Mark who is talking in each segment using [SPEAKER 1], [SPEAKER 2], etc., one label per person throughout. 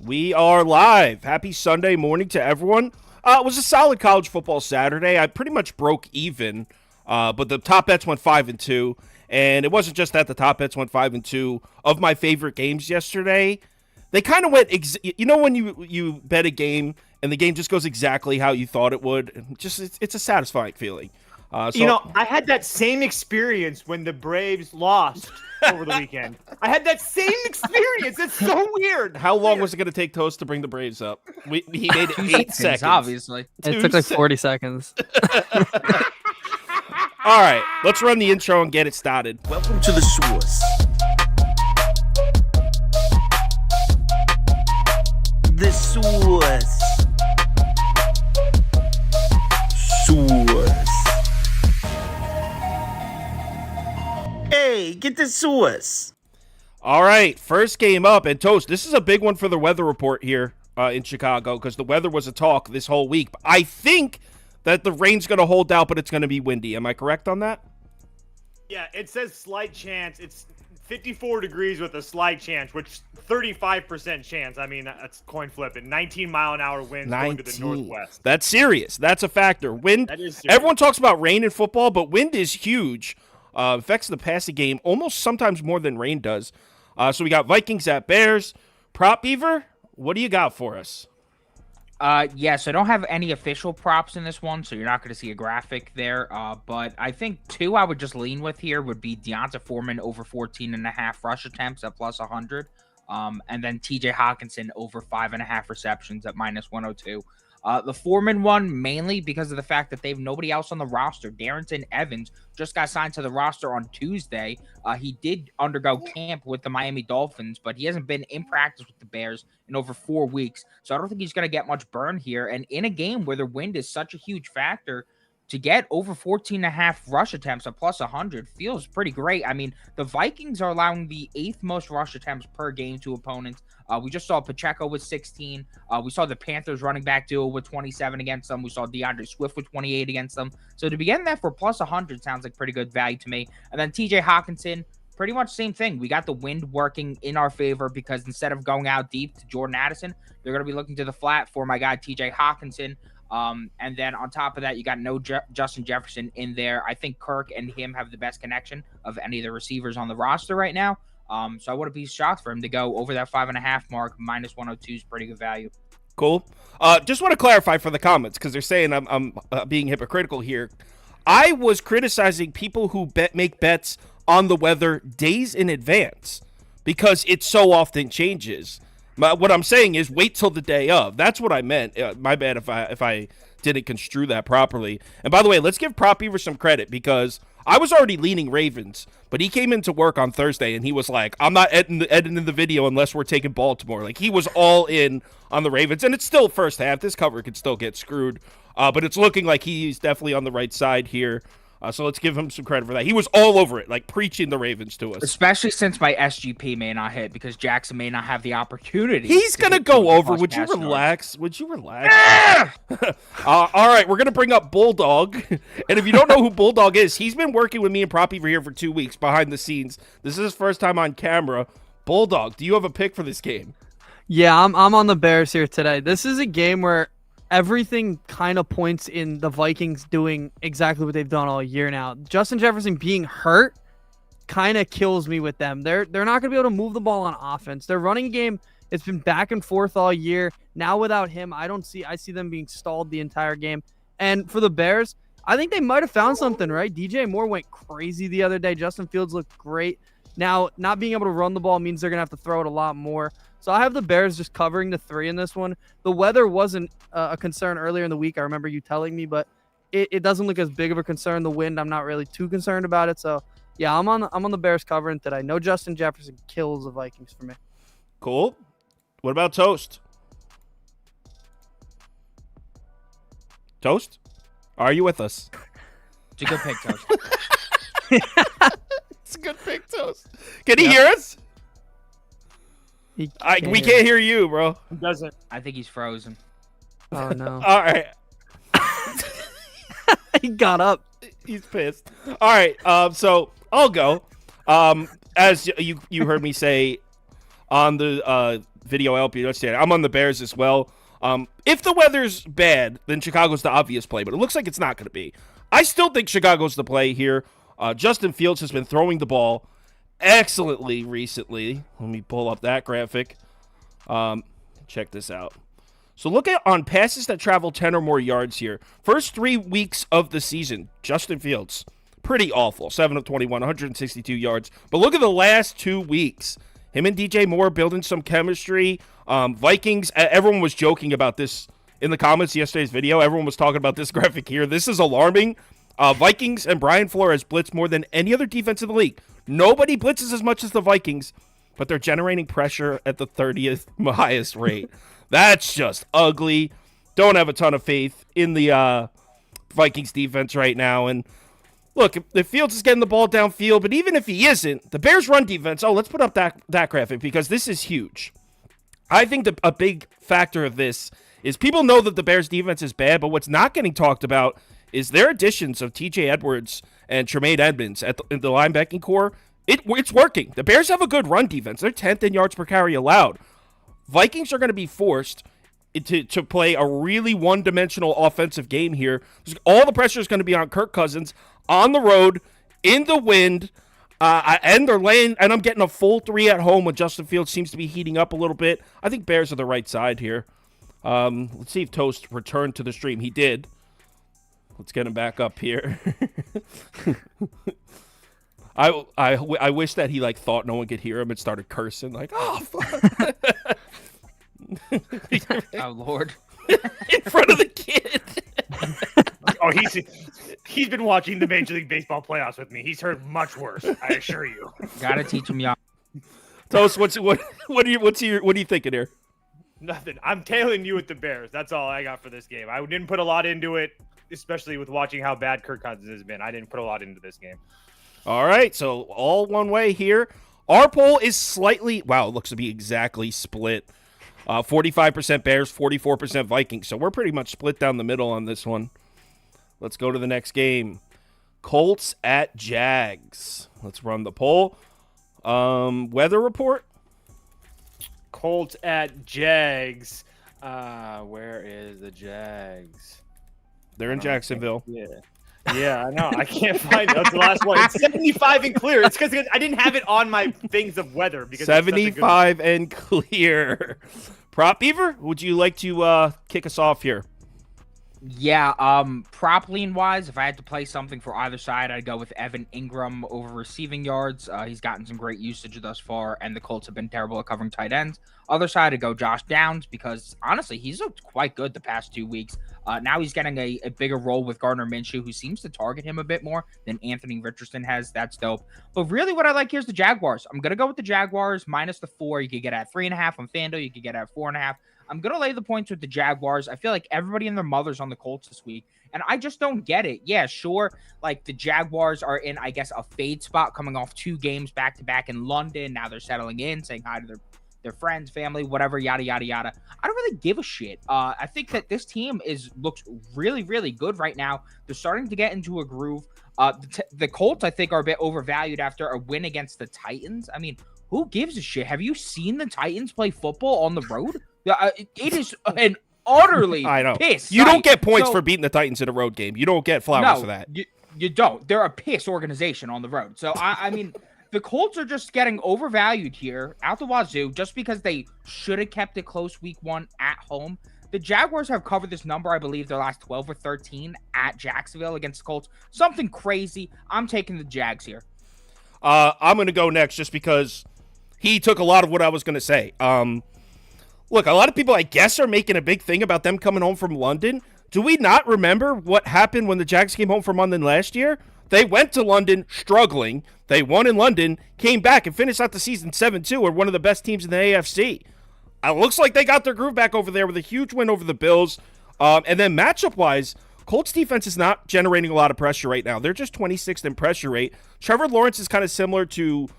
[SPEAKER 1] We are live. Happy Sunday morning to everyone. It was a solid college football Saturday. I pretty much broke even, but the top bets went 5-2, and it wasn't just that the top bets went 5-2 of my favorite games yesterday. They kind of went, when you bet a game and the game just goes exactly how you thought it would. It's a satisfying feeling.
[SPEAKER 2] I had that same experience when the Braves lost over the weekend. I had that same experience. It's so weird.
[SPEAKER 1] How long was it going to take Toast to bring the Braves up? He made it 8 seconds.
[SPEAKER 3] Obviously.
[SPEAKER 4] It took like 40 seconds.
[SPEAKER 1] All right, let's run the intro and get it started.
[SPEAKER 5] Welcome to the source. The source. Source. Hey, get the source.
[SPEAKER 1] All right, first game up. And Toast, this is a big one for the weather report here in Chicago because the weather was a talk this whole week. I think that the rain's going to hold out, but it's going to be windy. Am I correct on that?
[SPEAKER 2] Yeah, it says slight chance. It's 54 degrees with a slight chance, which 35% chance. I mean, that's coin flip. And 19-mile-an-hour winds going to the northwest.
[SPEAKER 1] That's serious. That's a factor. Wind.
[SPEAKER 2] That is serious.
[SPEAKER 1] Everyone talks about rain in football, but wind is huge. Affects the passing game almost sometimes more than rain does. So we got Vikings at Bears. Prop Beaver, what do you got for us?
[SPEAKER 3] So I don't have any official props in this one, so you're not going to see a graphic there. But I think two I would just lean with here would be Deonta Foreman over 14.5 rush attempts at plus 100. And then TJ Hawkinson over 5.5 receptions at minus 102. The Foreman one, mainly because of the fact that they have nobody else on the roster. Darrington Evans just got signed to the roster on Tuesday. He did undergo camp with the Miami Dolphins, but he hasn't been in practice with the Bears in over 4 weeks. So I don't think he's going to get much burn here. And in a game where the wind is such a huge factor, to get over 14.5 rush attempts at plus 100 feels pretty great. I mean, the Vikings are allowing the 8th most rush attempts per game to opponents. We just saw Pacheco with 16. We saw the Panthers running back duo with 27 against them. We saw DeAndre Swift with 28 against them. So to be getting that for plus 100 sounds like pretty good value to me. And then TJ Hawkinson, pretty much same thing. We got the wind working in our favor because instead of going out deep to Jordan Addison, they're going to be looking to the flat for my guy TJ Hawkinson. And then on top of that, you got no Justin Jefferson in there. I think Kirk and him have the best connection of any of the receivers on the roster right now. So I wouldn't be shocked for him to go over that 5.5 mark. Minus 102 is pretty good value.
[SPEAKER 1] Cool. Just want to clarify for the comments because they're saying I'm being hypocritical here. I was criticizing people who make bets on the weather days in advance because it so often changes. What I'm saying is wait till the day of. That's what I meant. My bad if I didn't construe that properly. And by the way, let's give Prop Beaver some credit because I was already leaning Ravens, but he came into work on Thursday and he was like, I'm not editing the video unless we're taking Baltimore. Like, he was all in on the Ravens, and it's still first half. This cover could still get screwed, but it's looking like he's definitely on the right side here. So let's give him some credit for that. He was all over it, like preaching the Ravens to us.
[SPEAKER 3] Especially since my SGP may not hit because Jackson may not have the opportunity.
[SPEAKER 1] He's going to go over. Would you relax? Would you relax? All right, we're going to bring up Bulldog. And if you don't know who Bulldog is, he's been working with me and Prop Beaver here for 2 weeks behind the scenes. This is his first time on camera. Bulldog, do you have a pick for this game?
[SPEAKER 4] Yeah, I'm on the Bears here today. This is a game where everything kind of points in the Vikings doing exactly what they've done all year now. Justin Jefferson being hurt kind of kills me with them. They're not going to be able to move the ball on offense. Their running game, it's been back and forth all year. Now without him, I see them being stalled the entire game. And for the Bears, I think they might have found something, right? DJ Moore went crazy the other day. Justin Fields looked great. Now, not being able to run the ball means they're going to have to throw it a lot more. So I have the Bears just covering the 3 in this one. The weather wasn't a concern earlier in the week. I remember you telling me, but it doesn't look as big of a concern. The wind, I'm not really too concerned about it. So, yeah, I'm on the Bears covering today. No Justin Jefferson kills the Vikings for me.
[SPEAKER 1] Cool. What about Toast? Toast? Are you with us?
[SPEAKER 3] It's a good pick, Toast.
[SPEAKER 1] It's a good pick, Toast. Can he hear us? We can't hear you, bro.
[SPEAKER 2] He doesn't.
[SPEAKER 3] I think he's frozen.
[SPEAKER 4] Oh, no.
[SPEAKER 1] All right.
[SPEAKER 4] He got up.
[SPEAKER 1] He's pissed. All right. So I'll go. As you heard me say on the video help you understand. I'm on the Bears as well. If the weather's bad, then Chicago's the obvious play, but it looks like it's not going to be. I still think Chicago's the play here. Justin Fields has been throwing the ball excellently recently. Let me pull up that graphic. Check this out. So look at on passes that travel 10 or more yards here. First 3 weeks of the season, Justin Fields, pretty awful. 7 of 21, 162 yards. But look at the last 2 weeks. Him and DJ Moore building some chemistry. Vikings, everyone was joking about this in the comments yesterday's video. Everyone was talking about this graphic here. This is alarming. Vikings and Brian Flores blitz more than any other defense in the league. Nobody blitzes as much as the Vikings, but they're generating pressure at the 30th highest rate. That's just ugly. Don't have a ton of faith in the Vikings defense right now. And look, if Fields is getting the ball downfield, but even if he isn't, the Bears' run defense, let's put up that graphic because this is huge. I think a big factor of this is people know that the Bears' defense is bad, but what's not getting talked about is their additions of T.J. Edwards and Tremaine Edmonds in the linebacking core. It's working. The Bears have a good run defense. They're 10th in yards per carry allowed. Vikings are going to be forced to play a really one-dimensional offensive game here. All the pressure is going to be on Kirk Cousins on the road, in the wind, and I'm getting a full 3 at home when Justin Fields seems to be heating up a little bit. I think Bears are the right side here. Let's see if Toast returned to the stream. He did. Let's get him back up here. I wish that he thought no one could hear him and started cursing oh fuck.
[SPEAKER 3] Oh Lord.
[SPEAKER 1] In front of the kid.
[SPEAKER 2] Oh, he's been watching the Major League Baseball playoffs with me. He's heard much worse, I assure you.
[SPEAKER 3] Gotta teach him young.
[SPEAKER 1] Toast, what are you thinking here?
[SPEAKER 2] Nothing. I'm tailing you with the Bears. That's all I got for this game. I didn't put a lot into it, especially with watching how bad Kirk Cousins has been. I didn't put a lot into this game.
[SPEAKER 1] All right, so all one way here. Our poll is slightly, it looks to be exactly split. 45% Bears, 44% Vikings. So we're pretty much split down the middle on this one. Let's go to the next game. Colts at Jags. Let's run the poll. Weather report.
[SPEAKER 2] Colts at Jags. Where is the Jags?
[SPEAKER 1] They're in Jacksonville.
[SPEAKER 2] Yeah, I know. I can't find it. That's the last one. It's 75 and clear. It's because I didn't have it on my things of weather. Because
[SPEAKER 1] 75 and clear. Prop Beaver, would you like to kick us off here?
[SPEAKER 3] Yeah, prop lean wise, if I had to play something for either side, I'd go with Evan Ingram over receiving yards. He's gotten some great usage thus far, and the Colts have been terrible at covering tight ends. Other side, I'd go Josh Downs because honestly, he's looked quite good the past 2 weeks. Now he's getting a bigger role with Gardner Minshew, who seems to target him a bit more than Anthony Richardson has. That's dope. But really what I like here is the Jaguars. I'm going to go with the Jaguars minus the 4. You could get at 3.5 on FanDuel. You could get at 4.5. I'm going to lay the points with the Jaguars. I feel like everybody and their mother's on the Colts this week, and I just don't get it. Yeah, sure, the Jaguars are in, I guess, a fade spot coming off 2 games back-to-back in London. Now they're settling in, saying hi to their friends, family, whatever, yada, yada, yada. I don't really give a shit. I think that this team looks really, really good right now. They're starting to get into a groove. The Colts, I think, are a bit overvalued after a win against the Titans. I mean, who gives a shit? Have you seen the Titans play football on the road? It is an utterly
[SPEAKER 1] I know.
[SPEAKER 3] piss.
[SPEAKER 1] You don't get points for beating the Titans in a road game. You don't get flowers for that.
[SPEAKER 3] You don't. They're a piss organization on the road. So, I mean, the Colts are just getting overvalued here out the wazoo just because they should have kept it close week 1 at home. The Jaguars have covered this number, I believe, their last 12 or 13 at Jacksonville against the Colts. Something crazy. I'm taking the Jags here.
[SPEAKER 1] I'm going to go next just because he took a lot of what I was going to say. Look, a lot of people, I guess, are making a big thing about them coming home from London. Do we not remember what happened when the Jags came home from London last year? They went to London struggling. They won in London, came back, and finished out the season 7-2, or one of the best teams in the AFC. It looks like they got their groove back over there with a huge win over the Bills. And then matchup-wise, Colts defense is not generating a lot of pressure right now. They're just 26th in pressure rate. Trevor Lawrence is kind of similar to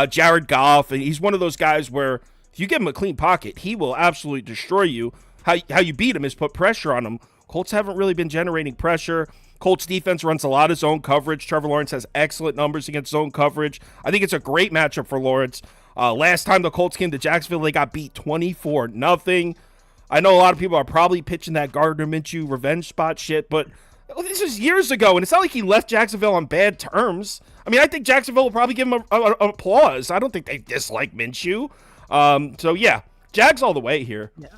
[SPEAKER 1] Jared Goff, and he's one of those guys where if you give him a clean pocket, he will absolutely destroy you. How you beat him is put pressure on him. Colts haven't really been generating pressure. Colts defense runs a lot of zone coverage. Trevor Lawrence has excellent numbers against zone coverage. I think it's a great matchup for Lawrence. Last time the Colts came to Jacksonville, they got beat 24-0. I know a lot of people are probably pitching that Gardner Minshew revenge spot shit, but this was years ago, and it's not like he left Jacksonville on bad terms. I mean, I think Jacksonville will probably give him an applause. I don't think they dislike Minshew. So, yeah, Jags all the way here.
[SPEAKER 4] Yeah.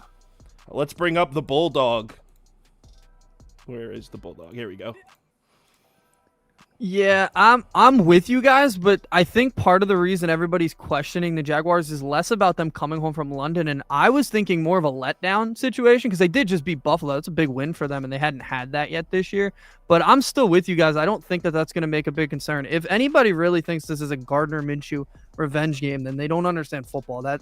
[SPEAKER 1] Let's bring up the Bulldog. Where is the Bulldog? Here we go.
[SPEAKER 4] Yeah, I'm with you guys, but I think part of the reason everybody's questioning the Jaguars is less about them coming home from London, and I was thinking more of a letdown situation because they did just beat Buffalo. It's a big win for them, and they hadn't had that yet this year. But I'm still with you guys. I don't think that that's going to make a big concern. If anybody really thinks this is a Gardner Minshew revenge game, then they don't understand football. That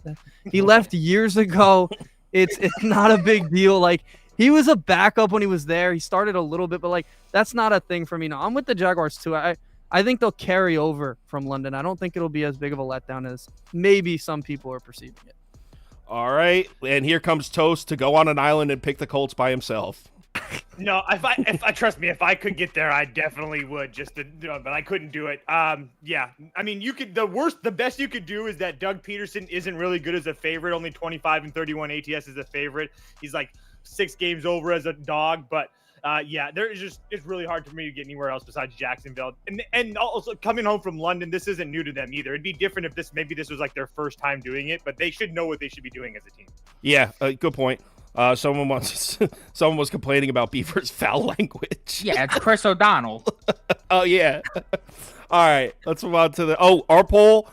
[SPEAKER 4] he left years ago. It's not a big deal. Like, he was a backup when he was there. He started a little bit, but like that's not a thing for me. No, I'm with the Jaguars too. I think they'll carry over from London. I don't think it'll be as big of a letdown as maybe some people are perceiving it.
[SPEAKER 1] All right, and here comes Toast to go on an island and pick the Colts by himself.
[SPEAKER 2] No, if I trust me, if I could get there, I definitely would. But I couldn't do it. Yeah, I mean, the best you could do is that Doug Peterson isn't really good as a favorite. Only 25-31 ATS is a favorite. He's like 6 games over as a dog, but yeah, it's really hard for me to get anywhere else besides Jacksonville. And also coming home from London, this isn't new to them either. It'd be different if maybe this was like their first time doing it, but they should know what they should be doing as a team.
[SPEAKER 1] Yeah, good point. Someone was complaining about Beaver's foul language.
[SPEAKER 3] Yeah, it's Chris O'Donnell.
[SPEAKER 1] Oh yeah. All right, let's move on to our poll.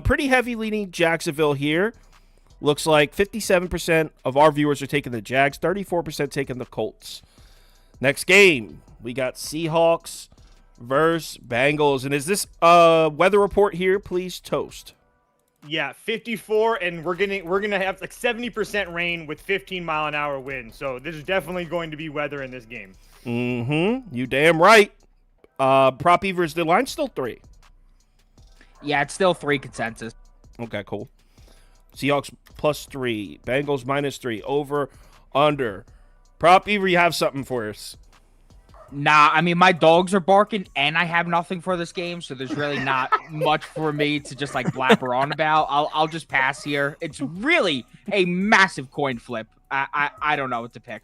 [SPEAKER 1] Pretty heavy leaning Jacksonville here. Looks like 57% of our viewers are taking the Jags, 34% taking the Colts. Next game, we got Seahawks versus Bengals. And is this weather report here, please, Toast?
[SPEAKER 2] Yeah, 54, and we're gonna have like 70% rain with 15-mile-an-hour wind. So there's definitely going to be weather in this game.
[SPEAKER 1] Mm-hmm. You damn right. Prop Evers, the line's still 3.
[SPEAKER 3] Yeah, it's still 3 consensus.
[SPEAKER 1] Okay, cool. Seahawks +3, Bengals -3, over, under. Prop Ever, you have something for us?
[SPEAKER 3] Nah, I mean, my dogs are barking, and I have nothing for this game, so there's really not much for me to just, like, blabber on about. I'll just pass here. It's really a massive coin flip. I don't know what to pick.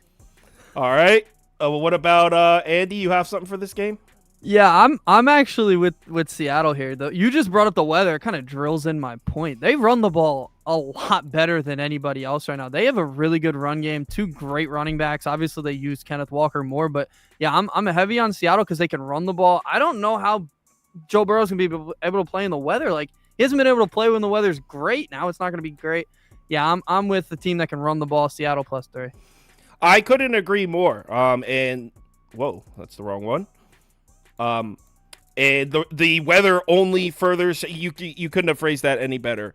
[SPEAKER 1] All right. Well, what about Andy? You have something for this game?
[SPEAKER 4] Yeah, I'm actually with Seattle here. Though you just brought up the weather, it kind of drills in my point. They run the ball a lot better than anybody else right now. They have a really good run game, 2 great running backs. Obviously, they use Kenneth Walker more, but yeah, I'm heavy on Seattle because they can run the ball. I don't know how Joe Burrow's gonna be able to play in the weather. Like, he hasn't been able to play when the weather's great. Now it's not gonna be great. Yeah, I'm with the team that can run the ball. Seattle +3.
[SPEAKER 1] I couldn't agree more. And whoa, that's the wrong one. And the weather only furthers. You couldn't have phrased that any better.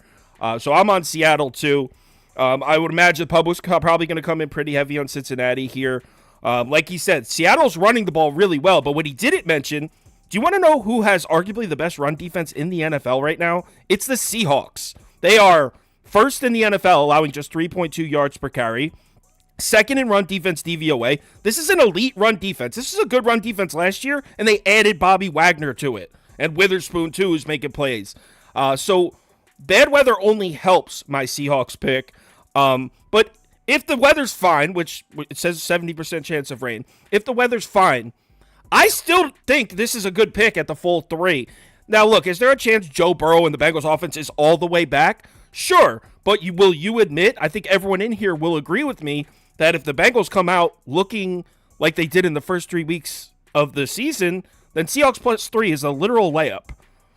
[SPEAKER 1] So I'm on Seattle too. I would imagine the public's probably going to come in pretty heavy on Cincinnati here. Like he said, Seattle's running the ball really well. But what he didn't mention, do you want to know who has arguably the best run defense in the NFL right now? It's the Seahawks. They are first in the NFL, allowing just 3.2 yards per carry. Second in run defense DVOA. This is an elite run defense. This is a good run defense last year, and they added Bobby Wagner to it. And Witherspoon, too, is making plays. So bad weather only helps my Seahawks pick. But if the weather's fine, which it says 70% chance of rain, if the weather's fine, I still think this is a good pick at the full 3. Now, look, is there a chance Joe Burrow and the Bengals offense is all the way back? Sure, but will you admit, I think everyone in here will agree with me, that if the Bengals come out looking like they did in the first 3 weeks of the season, then Seahawks +3 is a literal layup.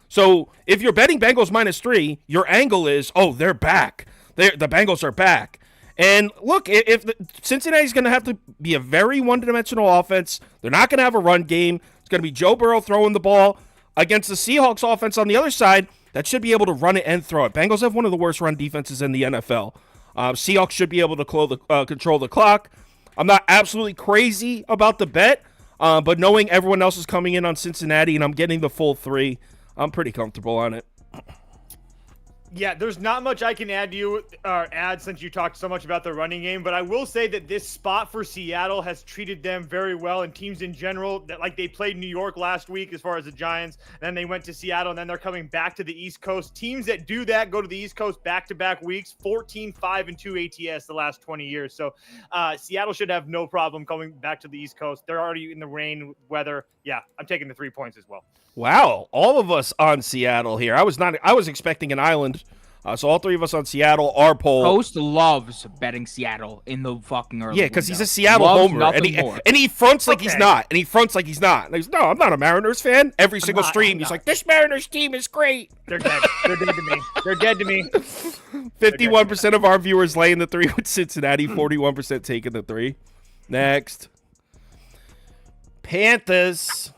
[SPEAKER 1] So if you're betting Bengals -3, your angle is, oh, they're back. The Bengals are back. And look, if Cincinnati's going to have to be a very one-dimensional offense, they're not going to have a run game. It's going to be Joe Burrow throwing the ball against the Seahawks offense on the other side that should be able to run it and throw it. Bengals have one of the worst run defenses in the NFL. Seahawks should be able to control the clock. I'm not absolutely crazy about the bet, but knowing everyone else is coming in on Cincinnati and I'm getting the full 3, I'm pretty comfortable on it.
[SPEAKER 2] Yeah, there's not much I can add to you add since you talked so much about the running game, but I will say that this spot for Seattle has treated them very well, and teams in general that like they played New York last week as far as the Giants, and then they went to Seattle, and then they're coming back to the East Coast. Teams that do that go to the East Coast back-to-back weeks, 14-5-2 ATS the last 20 years. So Seattle should have no problem coming back to the East Coast. They're already in the rain weather. Yeah, I'm taking the 3 points as well.
[SPEAKER 1] Wow, all of us on Seattle here. I was expecting an island. So all three of us on Seattle are poll.
[SPEAKER 3] Host loves betting Seattle in the fucking early.
[SPEAKER 1] Yeah, because he's
[SPEAKER 3] window.
[SPEAKER 1] a Seattle
[SPEAKER 3] Loves
[SPEAKER 1] homer,
[SPEAKER 3] nothing more.
[SPEAKER 1] and he fronts like he's not, and he fronts like he's not. And he's no, I'm not a Mariners fan. Every single stream, he's like, this Mariners team is great.
[SPEAKER 2] They're dead. They're dead to me. They're dead to me.
[SPEAKER 1] 51% of our viewers laying the 3 with Cincinnati. 41% taking the 3. Next, Panthers.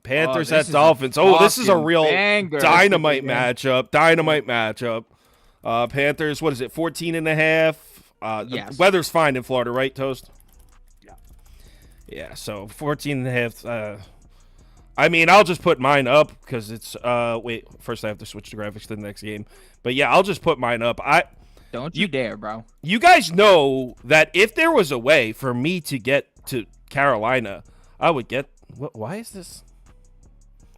[SPEAKER 1] Panthers at Dolphins. Oh, this is a real dynamite matchup. Panthers, what is it, 14.5?
[SPEAKER 3] Yes.
[SPEAKER 1] Weather's fine in Florida, right, Toast? Yeah. Yeah, so 14.5. I mean, I'll just put mine up because it's wait, first I have to switch the graphics to the next game. But yeah, I'll just put mine up.
[SPEAKER 3] Don't you dare, bro.
[SPEAKER 1] You guys know that if there was a way for me to get to Carolina, I would get why is this?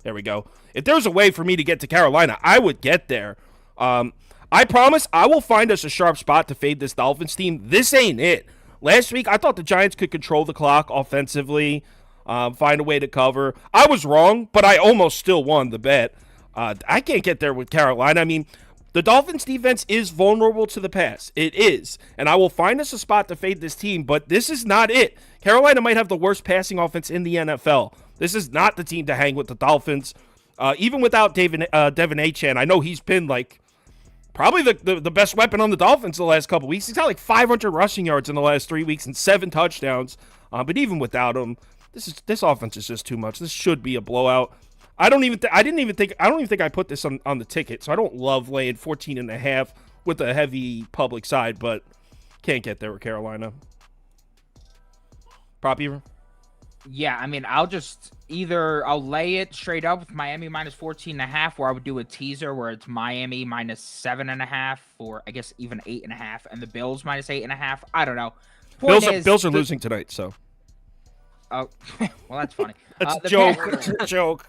[SPEAKER 1] There we go. If there was a way for me to get to Carolina, I would get there. I promise I will find us a sharp spot to fade this Dolphins team. This ain't it. Last week, I thought the Giants could control the clock offensively, find a way to cover. I was wrong, but I almost still won the bet. I can't get there with Carolina. I mean, the Dolphins defense is vulnerable to the pass. It is. And I will find us a spot to fade this team, but this is not it. Carolina might have the worst passing offense in the NFL. This is not the team to hang with the Dolphins. Even without Devin Achane, I know he's been like probably the best weapon on the Dolphins the last couple weeks. He's got like 500 rushing yards in the last 3 weeks and 7 touchdowns. But even without him, this offense is just too much. This should be a blowout. I don't even think I put this on the ticket, so I don't love laying 14.5 with a heavy public side, but can't get there with Carolina. Proppy?
[SPEAKER 3] Yeah, I mean, I'll lay it straight up with Miami minus 14.5, where I would do a teaser where it's Miami minus 7.5, or I guess even 8.5, and the Bills minus 8.5. I don't know.
[SPEAKER 1] Bills are losing tonight, so.
[SPEAKER 3] Oh, well, that's funny.
[SPEAKER 1] That's a joke. Joke.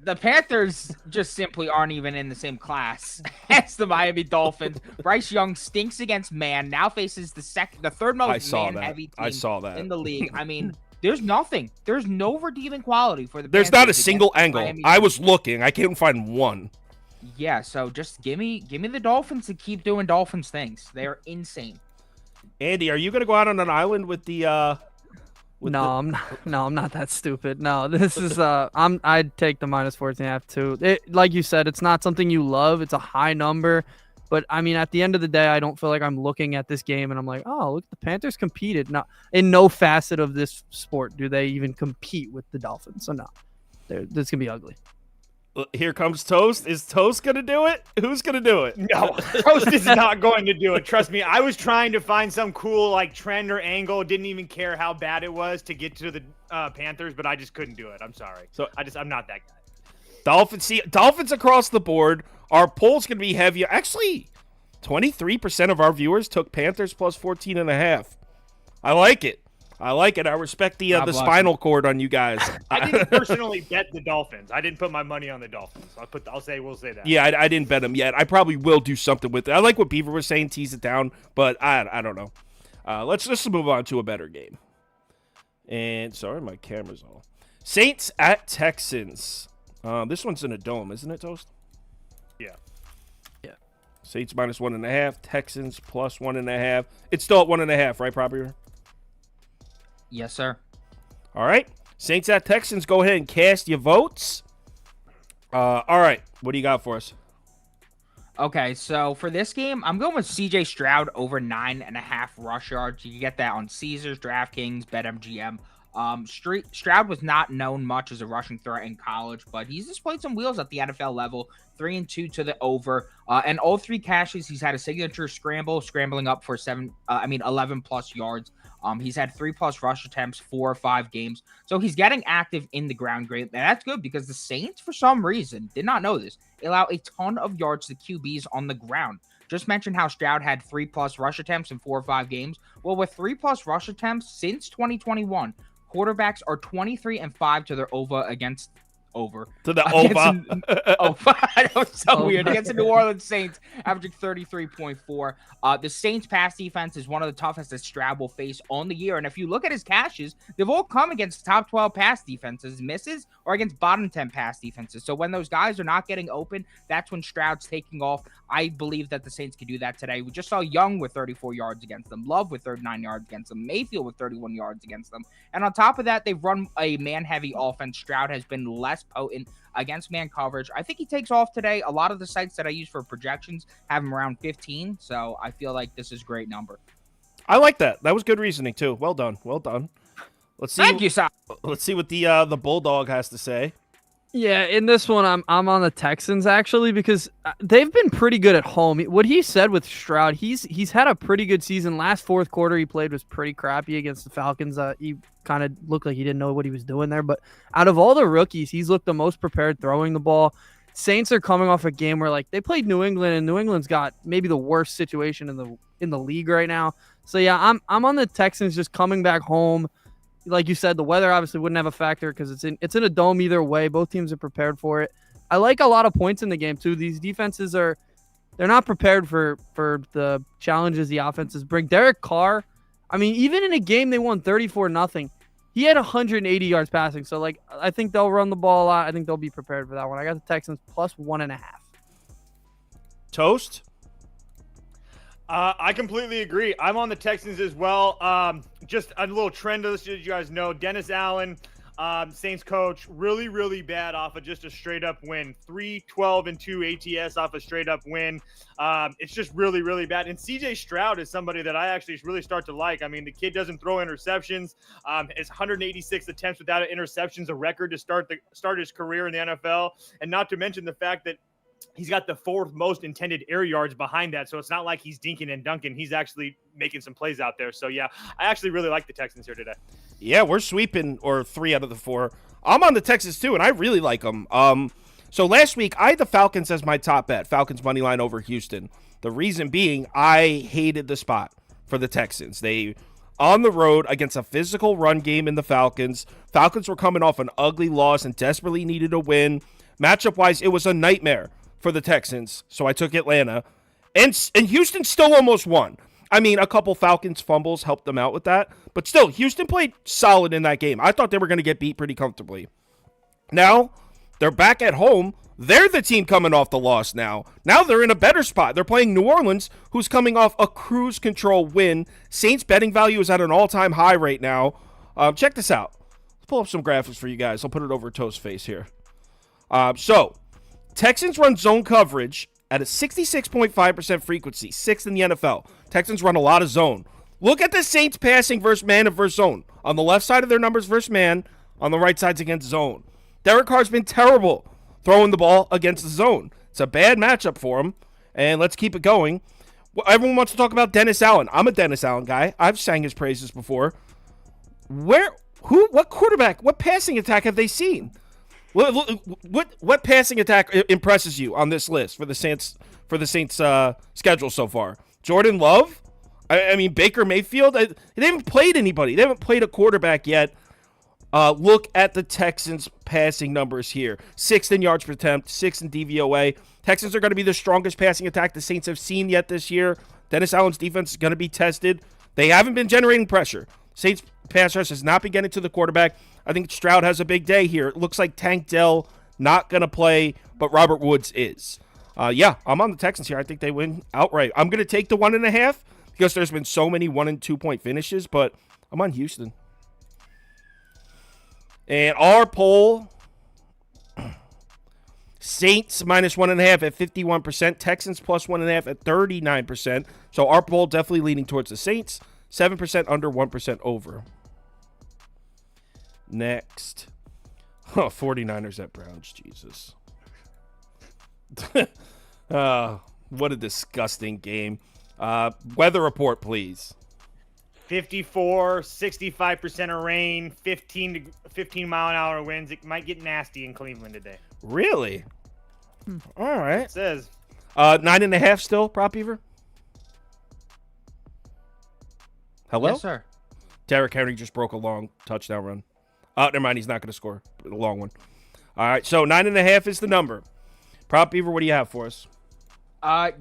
[SPEAKER 3] The Panthers just simply aren't even in the same class as the Miami Dolphins. Bryce Young stinks against man. Now faces the third most man-heavy team in the league. I mean, there's nothing. There's no redeeming quality for the Panthers.
[SPEAKER 1] There's not a single angle. Miami. I was looking. I can't find one.
[SPEAKER 3] Yeah, so just give me the Dolphins to keep doing Dolphins things. They are insane.
[SPEAKER 1] Andy, are you going to go out on an island with the
[SPEAKER 4] I'm not that stupid. No, this is I'd take the minus 14.5 too. Like you said, it's not something you love. It's a high number, but I mean, at the end of the day, I don't feel like I'm looking at this game and I'm like, oh, look, the Panthers competed. No, in no facet of this sport do they even compete with the Dolphins. So no, this can be ugly.
[SPEAKER 1] Here comes Toast. Is Toast going to do it? Who's going to do it?
[SPEAKER 2] No, Toast is not going to do it. Trust me. I was trying to find some cool like trend or angle. Didn't even care how bad it was to get to the Panthers, but I just couldn't do it. I'm sorry. So I'm not that guy.
[SPEAKER 1] Dolphins across the board. Our poll's going to be heavier. Actually, 23% of our viewers took Panthers plus 14.5. I like it. I respect the spinal cord on you guys.
[SPEAKER 2] I didn't personally bet the Dolphins. I didn't put my money on the Dolphins. We'll say that.
[SPEAKER 1] Yeah, I didn't bet them yet. I probably will do something with it. I like what Beaver was saying, tease it down, but I don't know. Let's just move on to a better game. And sorry, my camera's all. Saints at Texans. This one's in a dome, isn't it, Toast?
[SPEAKER 2] Yeah.
[SPEAKER 1] Saints minus 1.5. Texans plus 1.5. It's still at 1.5, right, Proper?
[SPEAKER 3] Yes, sir.
[SPEAKER 1] All right. Saints at Texans. Go ahead and cast your votes. All right. What do you got for us?
[SPEAKER 3] Okay, so for this game, I'm going with C.J. Stroud over 9.5 rush yards. You can get that on Caesars, DraftKings, BetMGM. Stroud was not known much as a rushing threat in college, but he's displayed some wheels at the NFL level. 3-2 to the over, and all 3 catches he's had a signature scrambling up for 11 plus yards. He's had 3+ rush attempts 4 or 5 games, so he's getting active in the ground game, and that's good because the Saints, for some reason, did not know this, allow a ton of yards to QBs on the ground. Just mentioned how Stroud had 3+ rush attempts in 4 or 5 games. Well, with 3+ rush attempts since 2021, quarterbacks are 23-5 to their over to the over. That was so weird. Against the New Orleans Saints, averaging 33.4. The Saints pass defense is one of the toughest that Stroud will face on the year. And if you look at his catches, they've all come against top 12 pass defenses, misses, or against bottom 10 pass defenses. So when those guys are not getting open, that's when Stroud's taking off. I believe that the Saints could do that today. We just saw Young with 34 yards against them, Love with 39 yards against them, Mayfield with 31 yards against them. And on top of that, they've run a man-heavy offense. Stroud has been less potent against man coverage. I think he takes off today. A lot of the sites that I use for projections have him around 15, so I feel like this is a great number.
[SPEAKER 1] I like that. That was good reasoning too. Well done. Well done. Let's see.
[SPEAKER 3] Thank you, sir.
[SPEAKER 1] Let's see what the Bulldog has to say.
[SPEAKER 4] Yeah, in this one, I'm on the Texans actually because they've been pretty good at home. What he said with Stroud, he's had a pretty good season. Last fourth quarter he played was pretty crappy against the Falcons. He kind of looked like he didn't know what he was doing there. But out of all the rookies, he's looked the most prepared throwing the ball. Saints are coming off a game where they played New England, and New England's got maybe the worst situation in the league right now. So yeah, I'm on the Texans just coming back home. Like you said, the weather obviously wouldn't have a factor because it's in a dome either way. Both teams are prepared for it. I like a lot of points in the game too. These defenses they're not prepared for the challenges the offenses bring. Derek Carr, I mean, even in a game they won 34-0, he had 180 yards passing. So I think they'll run the ball a lot. I think they'll be prepared for that one. I got the Texans plus 1.5.
[SPEAKER 1] Toast.
[SPEAKER 2] I completely agree. I'm on the Texans as well. Just a little trend of this, as you guys know, Dennis Allen, Saints coach, really, really bad off of just a straight-up win. 3-12-2 ATS off a straight-up win. It's just really, really bad. And C.J. Stroud is somebody that I actually really start to like. I mean, the kid doesn't throw interceptions. It's 186 attempts without an interception, a record to start his career in the NFL. And not to mention the fact that he's got the 4th most intended air yards behind that. So it's not like he's dinking and dunking. He's actually making some plays out there. So, yeah, I actually really like the Texans here today.
[SPEAKER 1] Yeah, we're sweeping, or 3 out of the 4. I'm on the Texans, too, and I really like them. So last week, I had the Falcons as my top bet. Falcons money line over Houston. The reason being, I hated the spot for the Texans. They on the road against a physical run game in the Falcons. Falcons were coming off an ugly loss and desperately needed a win. Matchup-wise, it was a nightmare for the Texans, so I took Atlanta. And Houston still almost won. I mean, a couple Falcons fumbles helped them out with that, but still, Houston played solid in that game. I thought they were going to get beat pretty comfortably. Now, they're back at home. They're the team coming off the loss now. Now they're in a better spot. They're playing New Orleans, who's coming off a cruise control win. Saints betting value is at an all-time high right now. Check this out. Let's pull up some graphics for you guys. I'll put it over Toast face here. So, Texans run zone coverage at a 66.5% frequency, 6th in the NFL. Texans run a lot of zone. Look at the Saints passing versus man and versus zone. On the left side of their numbers versus man, on the right side's against zone. Derek Carr's been terrible throwing the ball against the zone. It's a bad matchup for him, and let's keep it going. Everyone wants to talk about Dennis Allen. I'm a Dennis Allen guy. I've sang his praises before. What quarterback, what passing attack have they seen? What passing attack impresses you on this list for the Saints schedule so far? Jordan Love? I mean, Baker Mayfield? They haven't played anybody. They haven't played a quarterback yet. Look at the Texans' passing numbers here. 6th in yards per attempt, 6th in DVOA. Texans are going to be the strongest passing attack the Saints have seen yet this year. Dennis Allen's defense is going to be tested. They haven't been generating pressure. Saints pass rush has not been getting to the quarterback. I think Stroud has a big day here. It looks like Tank Dell not going to play, but Robert Woods is. Yeah, I'm on the Texans here. I think they win outright. I'm going to take the 1.5 because there's been so many 1 and 2 point finishes, but I'm on Houston. And our poll, Saints minus 1.5 at 51%, Texans plus 1.5 at 39%. So our poll definitely leaning towards the Saints, 7% under, 1% over. Next. Oh, 49ers at Browns. Jesus. What a disgusting game. Weather report, please.
[SPEAKER 2] 54, 65% of rain, 15 mile an hour winds. It might get nasty in Cleveland today.
[SPEAKER 1] Really? All right.
[SPEAKER 2] It says
[SPEAKER 1] 9.5 still, Prop Beaver? Hello?
[SPEAKER 3] Yes, sir.
[SPEAKER 1] Derrick Henry just broke a long touchdown run. Never mind. He's not going to score a long one. All right. So 9.5 is the number. Prop Beaver, what do you have for us?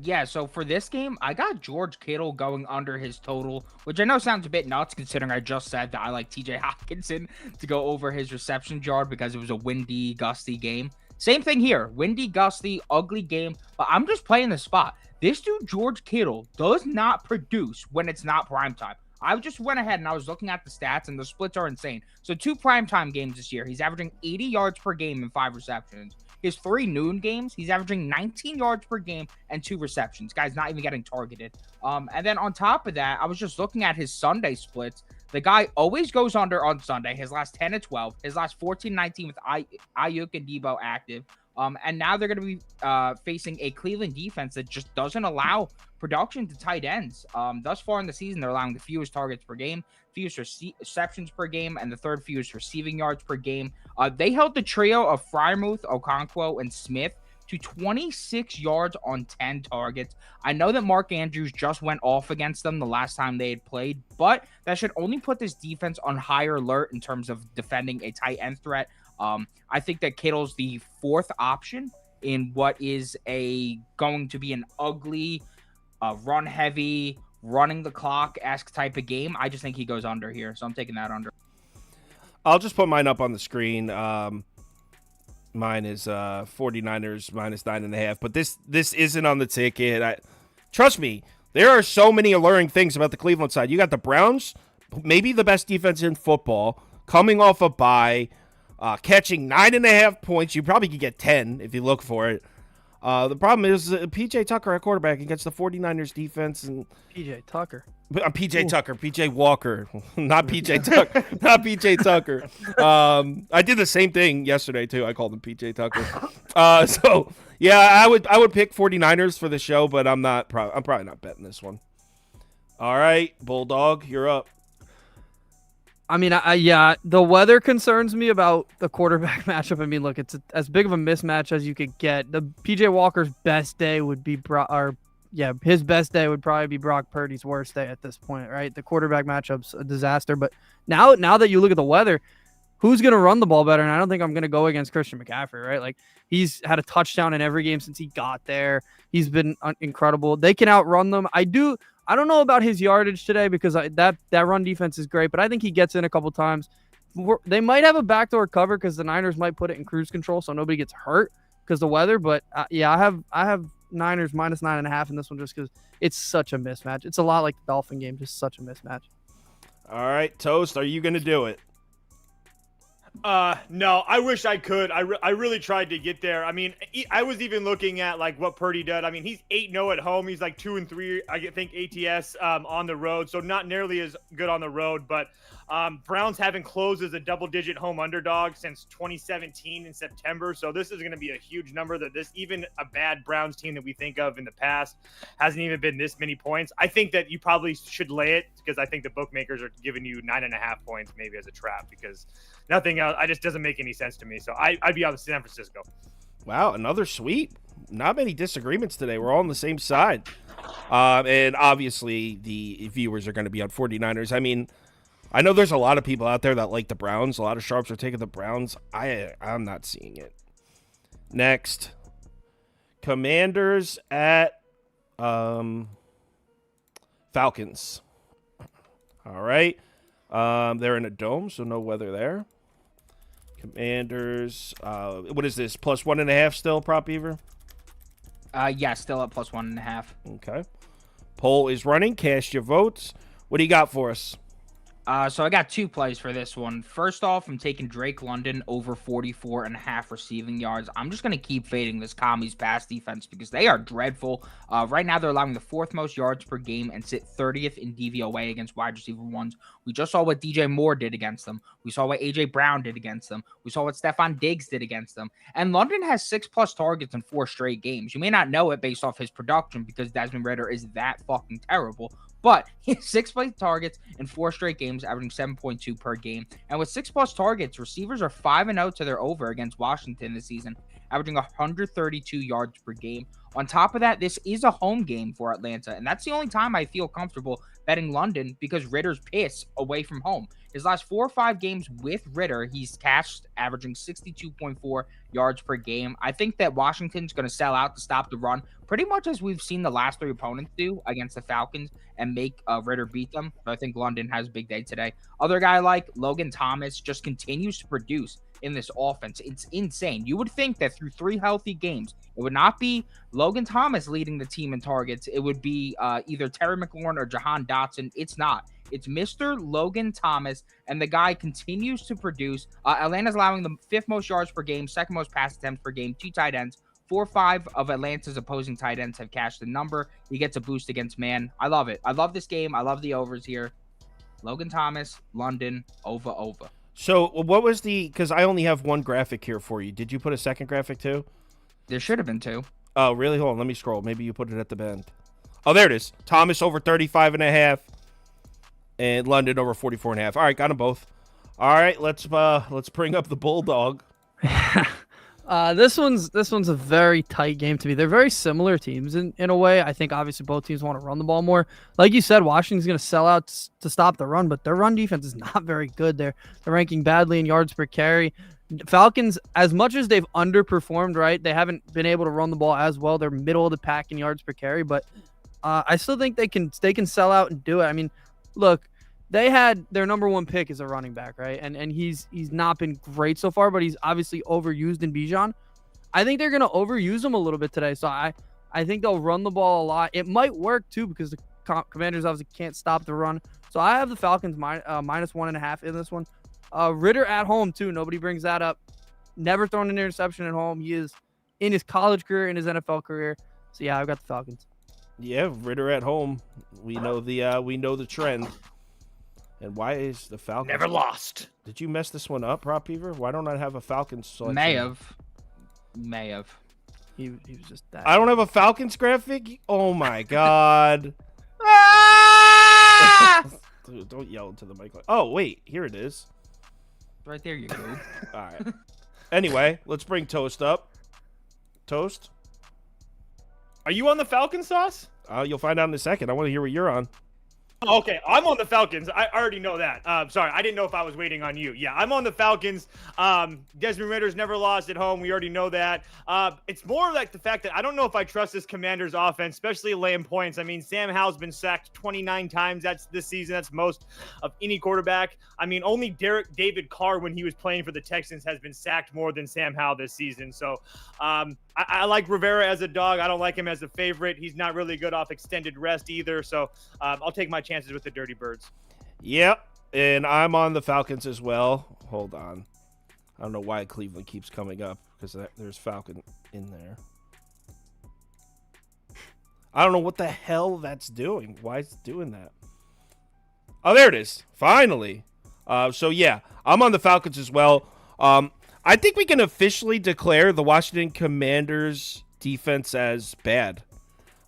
[SPEAKER 3] Yeah, so for this game, I got George Kittle going under his total, which I know sounds a bit nuts considering I just said that I like TJ Hockenson to go over his reception yard because it was a windy, gusty game. Same thing here. Windy, gusty, ugly game, but I'm just playing the spot. This dude, George Kittle, does not produce when it's not primetime. I just went ahead and I was looking at the stats, and the splits are insane. So 2 primetime games this year, he's averaging 80 yards per game and 5 receptions. His 3 noon games, he's averaging 19 yards per game and 2 receptions. Guy's not even getting targeted. And then on top of that, I was just looking at his Sunday splits. The guy always goes under on Sunday. His last 10 to 12, his last 14-19 with Ayuk and Debo active. And now they're going to be facing a Cleveland defense that just doesn't allow production to tight ends. Thus far in the season, they're allowing the fewest targets per game, fewest receptions per game, and the third fewest receiving yards per game. They held the trio of Freiermuth, Okonkwo, and Smith to 26 yards on 10 targets. I know that Mark Andrews just went off against them the last time they had played, but that should only put this defense on higher alert in terms of defending a tight end threat. I think that Kittle's the 4th option in what is going to be an ugly, run-heavy, running the clock-esque type of game. I just think he goes under here, so I'm taking that under.
[SPEAKER 1] I'll just put mine up on the screen. Mine is 49ers minus 9.5, but this isn't on the ticket. Trust me, there are so many alluring things about the Cleveland side. You got the Browns, maybe the best defense in football, coming off a bye, catching 9.5 points. You probably could get 10 if you look for it. The problem is P.J. Tucker at quarterback against the 49ers defense. And
[SPEAKER 4] PJ Tucker.
[SPEAKER 1] P.J. Tucker, P.J. Walker, not P.J. Tucker, not P.J. Tucker. I did the same thing yesterday too. I called him P.J. Tucker. So yeah, I would pick 49ers for the show, but I'm probably not betting this one. All right, Bulldog, you're up.
[SPEAKER 4] I mean, yeah, the weather concerns me about the quarterback matchup. I mean, look, it's as big of a mismatch as you could get. The PJ Walker's best day would be his best day would probably be Brock Purdy's worst day at this point, right? The quarterback matchup's a disaster. But now that you look at the weather, who's going to run the ball better? And I don't think I'm going to go against Christian McCaffrey, right? Like, he's had a touchdown in every game since he got there. He's been incredible. They can outrun them. I don't know about his yardage today because that run defense is great, but I think he gets in a couple times. They might have a backdoor cover because the Niners might put it in cruise control so nobody gets hurt because the weather. But yeah, I have Niners minus 9.5 in this one just because it's such a mismatch. It's a lot like the Dolphin game, just such a mismatch.
[SPEAKER 1] All right, Toast, are you going to do it?
[SPEAKER 2] No, I wish I could. I really tried to get there. I mean, I was even looking at like what Purdy did. I mean, he's 8-0 at home. He's like 2-3, I think, ATS on the road. So not nearly as good on the road, but Browns haven't closed as a double-digit home underdog since 2017 in September. So this is going to be a huge number that even a bad Browns team that we think of in the past hasn't even been this many points. I think that you probably should lay it because I think the bookmakers are giving you 9.5 points maybe as a trap because nothing else. It just doesn't make any sense to me. So I'd be on San Francisco.
[SPEAKER 1] Wow, another sweep. Not many disagreements today. We're all on the same side. And obviously the viewers are going to be on 49ers. I mean, I know there's a lot of people out there that like the Browns. A lot of sharps are taking the Browns. I'm not seeing it. Next, Commanders at Falcons. All right. They're in a dome, so no weather there. Commanders. What is this? Plus 1.5 still, Prop Beaver?
[SPEAKER 3] Yeah, still at plus 1.5.
[SPEAKER 1] Okay. Poll is running. Cast your votes. What do you got for us?
[SPEAKER 3] So I got 2 plays for this one. First off, I'm taking Drake London over 44.5 receiving yards. I'm just going to keep fading this Commies pass defense because they are dreadful. Right now, they're allowing the 4th most yards per game and sit 30th in DVOA against wide receiver ones. We just saw what DJ Moore did against them. We saw what AJ Brown did against them. We saw what Stephon Diggs did against them. And London has 6+ targets in 4 straight games. You may not know it based off his production because Desmond Ridder is that fucking terrible. But he has 6 targets in 4 straight games, averaging 7.2 per game. And with 6+ targets, receivers are 5-0 to their over against Washington this season, averaging 132 yards per game. On top of that, this is a home game for Atlanta, and that's the only time I feel comfortable betting London because Ritter's pissed away from home. His last 4 or 5 games with Ridder, he's cashed, averaging 62.4 yards per game. I think that Washington's going to sell out to stop the run, pretty much as we've seen the last 3 opponents do against the Falcons and make Ridder beat them. But I think London has a big day today. Other guy like Logan Thomas just continues to produce in this offense. It's insane. You would think that through 3 healthy games, it would not be Logan Thomas leading the team in targets. It would be either Terry McLaurin or Jahan Dotson. It's not. It's Mr. Logan Thomas, and the guy continues to produce. Atlanta's allowing the 5th most yards per game, 2nd most pass attempts per game, 2 tight ends. 4 or 5 of Atlanta's opposing tight ends have cashed the number. He gets a boost against man. I love it. I love this game. I love the overs here. Logan Thomas, London, over.
[SPEAKER 1] So what was because I only have 1 graphic here for you. Did you put a second graphic too?
[SPEAKER 3] There should have been 2.
[SPEAKER 1] Oh, really? Hold on. Let me scroll. Maybe you put it at the end. Oh, there it is. Thomas over 35.5 and London over 44.5. All right, got them both. All right, let's bring up the Bulldog.
[SPEAKER 4] This one's a very tight game to me. They're very similar teams in a way. I think obviously both teams want to run the ball more. Like you said, Washington's going to sell out to stop the run, but their run defense is not very good. They're ranking badly in yards per carry. Falcons, as much as they've underperformed, right, they haven't been able to run the ball as well. They're middle of the pack in yards per carry, but I still think they can sell out and do it. I mean, look, they had their number 1 pick as a running back, right? And he's not been great so far, but he's obviously overused in Bijan. I think they're going to overuse him a little bit today. So I think they'll run the ball a lot. It might work too because the Commanders obviously can't stop the run. So I have the Falcons minus 1.5 in this one. Ridder at home too. Nobody brings that up. Never thrown an interception at home. He is in his college career, in his NFL career. So yeah, I've got the Falcons.
[SPEAKER 1] Yeah, Ridder at home. We know the trend. And why is the Falcons
[SPEAKER 2] Never lost?
[SPEAKER 1] Did you mess this one up, Rob Beaver? Why don't I have a Falcons selection?
[SPEAKER 3] May have.
[SPEAKER 4] He was just that.
[SPEAKER 1] I don't have a Falcons graphic? Oh my god. Dude, don't yell into the mic. Oh, wait, here it is.
[SPEAKER 3] Right there you go.
[SPEAKER 1] All right. Anyway, let's bring Toast up. Toast?
[SPEAKER 2] Are you on the Falcon sauce?
[SPEAKER 1] You'll find out in a second. I want to hear what you're on.
[SPEAKER 2] Okay, I'm on the Falcons. I already know that. Sorry, I didn't know if I was waiting on you. Yeah, I'm on the Falcons. Desmond Ritter's never lost at home. We already know that. It's more like the fact that I don't know if I trust this Commanders offense, especially laying points. I mean, Sam Howell's been sacked 29 times. That's this season. That's most of any quarterback. I mean, only David Carr, when he was playing for the Texans, has been sacked more than Sam Howell this season. So I like Rivera as a dog. I don't like him as a favorite. He's not really good off extended rest either. So I'll take my chances with the Dirty Birds.
[SPEAKER 1] Yep, and I'm on the Falcons as well. Hold on. I don't know why Cleveland keeps coming up because there's Falcon in there. I don't know what the hell that's doing. Why it's doing that? Oh, there it is. Finally. So, yeah, I'm on the Falcons as well. I think we can officially declare the Washington Commanders defense as bad.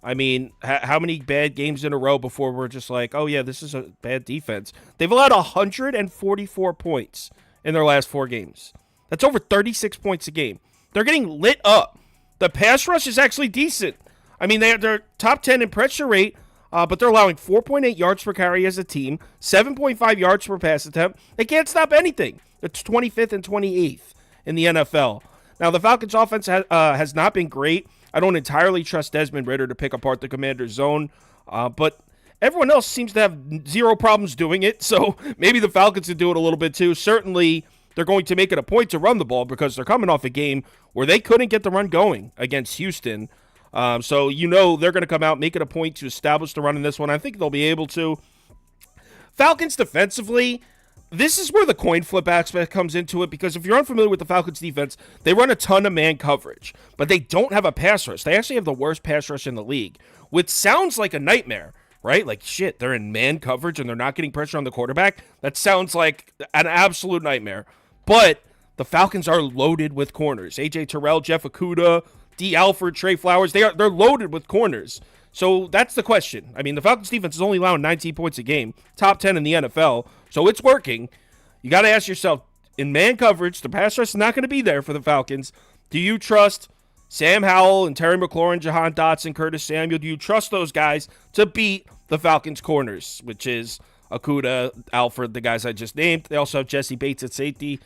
[SPEAKER 1] I mean, how many bad games in a row before we're just like, oh, yeah, this is a bad defense? They've allowed 144 points in their last 4 games. That's over 36 points a game. They're getting lit up. The pass rush is actually decent. I mean, they're top 10 in pressure rate, but they're allowing 4.8 yards per carry as a team, 7.5 yards per pass attempt. They can't stop anything. It's 25th and 28th in the NFL. Now, the Falcons' offense has not been great. I don't entirely trust Desmond Ridder to pick apart the Commanders' zone, but everyone else seems to have zero problems doing it, so maybe the Falcons can do it a little bit too. Certainly, they're going to make it a point to run the ball because they're coming off a game where they couldn't get the run going against Houston. So they're going to come out, make it a point to establish the run in this one. I think they'll be able to. Falcons defensively, this is where the coin flip aspect comes into it, because if you're unfamiliar with the Falcons defense, they run a ton of man coverage, but they don't have a pass rush. They actually have the worst pass rush in the league, which sounds like a nightmare, right? Like, shit, they're in man coverage and they're not getting pressure on the quarterback. That sounds like an absolute nightmare. But the Falcons are loaded with corners. A.J. Terrell, Jeff Okudah, D. Alford, Trey Flowers, they're loaded with corners. So that's the question. I mean, the Falcons defense is only allowing 19 points a game, top 10 in the NFL, so it's working. You got to ask yourself, in man coverage, the pass rush is not going to be there for the Falcons. Do you trust Sam Howell and Terry McLaurin, Jahan Dotson, Curtis Samuel? Do you trust those guys to beat the Falcons corners, which is Okudah, Alford, the guys I just named? They also have Jesse Bates at safety.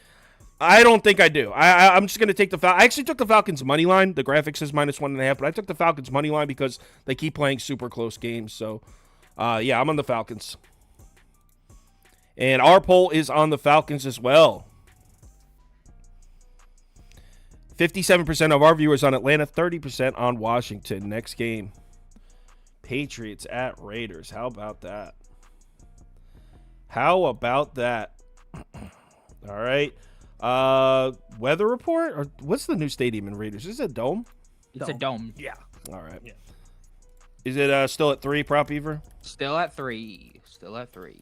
[SPEAKER 1] I don't think I do. I'm just going to take the Falcons. I actually took the Falcons' money line. The graphic says -1.5, but I took the Falcons' money line because they keep playing super close games. So, yeah, I'm on the Falcons. And our poll is on the Falcons as well. 57% of our viewers on Atlanta, 30% on Washington. Next game, Patriots at Raiders. How about that? How about that? All right. Weather report? Or what's the new stadium in Raiders? Is it a dome?
[SPEAKER 3] It's a dome.
[SPEAKER 2] Yeah.
[SPEAKER 1] All right.
[SPEAKER 2] Yeah.
[SPEAKER 1] Is it still at 3, Prop Beaver?
[SPEAKER 3] Still at 3. Still at 3.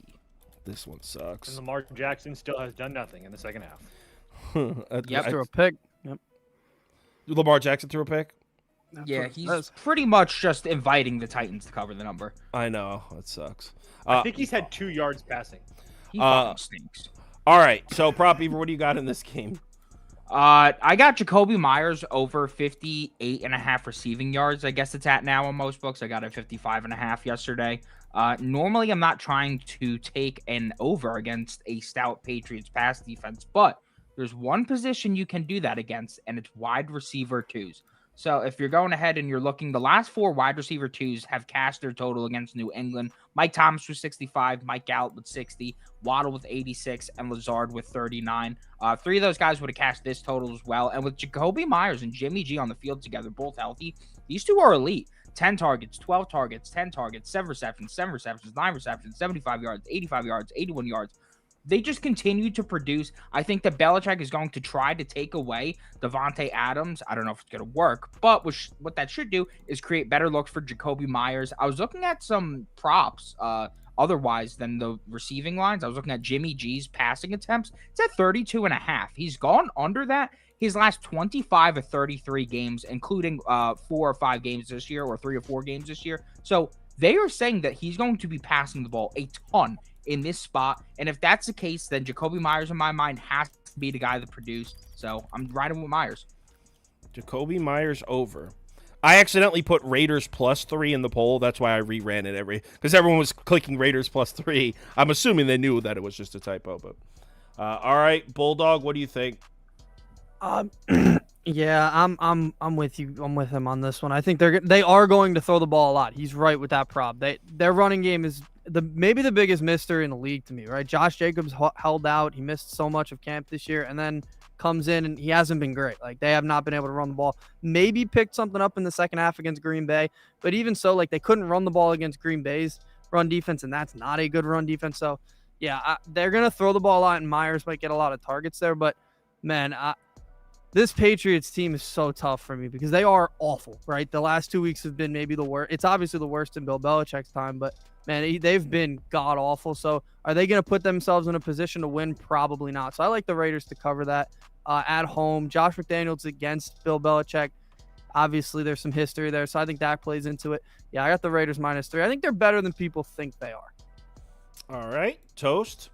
[SPEAKER 1] This one sucks.
[SPEAKER 2] And Lamar Jackson still has done nothing in the second half.
[SPEAKER 3] Yep.
[SPEAKER 4] After a pick. Yep.
[SPEAKER 1] Lamar Jackson threw a pick?
[SPEAKER 3] Yeah, he's pretty much just inviting the Titans to cover the number.
[SPEAKER 1] I know. That sucks.
[SPEAKER 2] I think he's had 2 yards passing.
[SPEAKER 3] He fucking stinks.
[SPEAKER 1] All right. So, Prop Beaver, what do you got in this game?
[SPEAKER 3] I got Jacoby Myers over 58.5 receiving yards. I guess it's at now on most books. I got it 55.5 yesterday. Normally, I'm not trying to take an over against a stout Patriots pass defense, but there's one position you can do that against, and it's wide receiver 2s. So if you're going ahead and you're looking, the last 4 wide receiver 2s have cashed their total against New England. Mike Thomas with 65, Mike Gallup with 60, Waddle with 86, and Lazard with 39. 3 of those guys would have cashed this total as well. And with Jacoby Myers and Jimmy G on the field together, both healthy, these 2 are elite. 10 targets, 12 targets, 10 targets, 7 receptions, 9 receptions, 75 yards, 85 yards, 81 yards. They just continue to produce. I think that Belichick is going to try to take away Devontae Adams. I don't know if it's going to work, but what that should do is create better looks for Jacoby Myers. I was looking at some props otherwise than the receiving lines. I was looking at Jimmy G's passing attempts. It's at 32.5. He's gone under that his last 25 of 33 games, including 4 or 5 games this year or 3 or 4 games this year. So they are saying that he's going to be passing the ball a ton in this spot. And if that's the case, then Jacoby Myers in my mind has to be the guy that produced. So I'm riding with Myers.
[SPEAKER 1] Jacoby Myers over. I accidentally put Raiders +3 in the poll. That's why I reran it because everyone was clicking Raiders +3. I'm assuming they knew that it was just a typo. But all right, Bulldog, what do you think?
[SPEAKER 4] Yeah, I'm with you. I'm with him on this one. I think they are going to throw the ball a lot. He's right with that prop. Their running game is maybe the biggest mystery in the league to me, right? Josh Jacobs held out. He missed so much of camp this year, and then comes in and he hasn't been great. Like, they have not been able to run the ball. Maybe picked something up in the second half against Green Bay, but even so, like, they couldn't run the ball against Green Bay's run defense, and that's not a good run defense. So yeah, they're gonna throw the ball a lot, and Myers might get a lot of targets there. But man, this Patriots team is so tough for me because they are awful, right? The last 2 weeks have been maybe the worst. It's obviously the worst in Bill Belichick's time, but man, they've been god awful. So are they going to put themselves in a position to win? Probably not. So I like the Raiders to cover that at home. Josh McDaniels against Bill Belichick. Obviously, there's some history there, so I think that plays into it. Yeah, I got the Raiders -3. I think they're better than people think they are.
[SPEAKER 1] All right, Toast.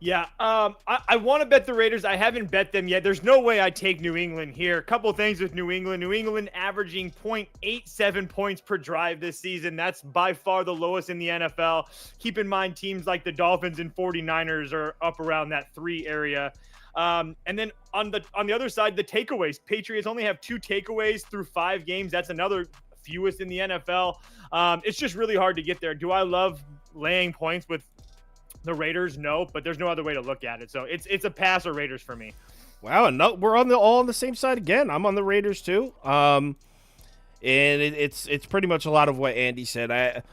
[SPEAKER 2] Yeah, I want to bet the Raiders. I haven't bet them yet. There's no way I take New England here. A couple things with New England. New England averaging 0.87 points per drive this season. That's by far the lowest in the NFL. Keep in mind, teams like the Dolphins and 49ers are up around that 3 area. And then on the other side, the takeaways. Patriots only have 2 takeaways through 5 games. That's another fewest in the NFL. It's just really hard to get there. Do I love laying points with the Raiders? No, but there's no other way to look at it. So it's a pass or Raiders for me.
[SPEAKER 1] Wow, and no, we're all on the same side again. I'm on the Raiders too. And it's pretty much a lot of what Andy said.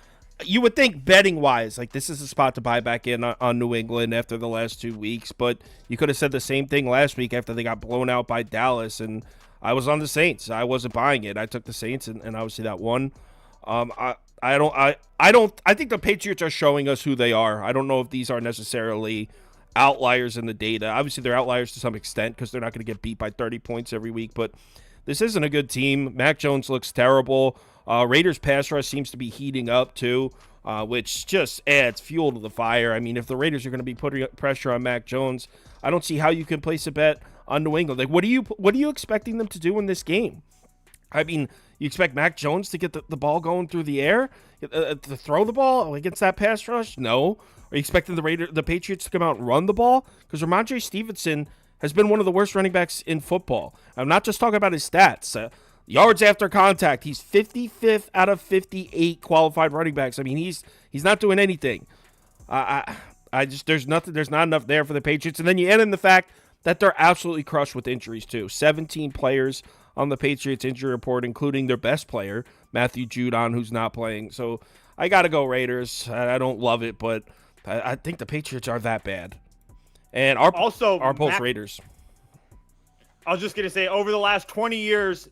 [SPEAKER 1] you would think betting wise, like this is a spot to buy back in on New England after the last 2 weeks, but you could have said the same thing last week after they got blown out by Dallas, and I was on the Saints. I wasn't buying it. I took the Saints, and obviously that won. I think the Patriots are showing us who they are. I don't know if these are necessarily outliers in the data. Obviously, they're outliers to some extent because they're not going to get beat by 30 points every week, but this isn't a good team. Mac Jones looks terrible. Raiders pass rush seems to be heating up too, which just adds fuel to the fire. I mean, if the Raiders are going to be putting pressure on Mac Jones, I don't see how you can place a bet on New England. Like, what are you expecting them to do in this game? I mean, you expect Mac Jones to get the ball going through the air, to throw the ball against that pass rush? No. Are you expecting the Patriots to come out and run the ball? Because Ramondre Stevenson has been one of the worst running backs in football. I'm not just talking about his stats. Yards after contact, he's 55th out of 58 qualified running backs. I mean, he's not doing anything. There's not enough there for the Patriots. And then you add in the fact that they're absolutely crushed with injuries too. 17 players on the Patriots injury report, including their best player, Matthew Judon, who's not playing. So I got to go Raiders. I don't love it, but I think the Patriots are that bad. And our both Raiders.
[SPEAKER 2] I was just going to say, over the last 20 years,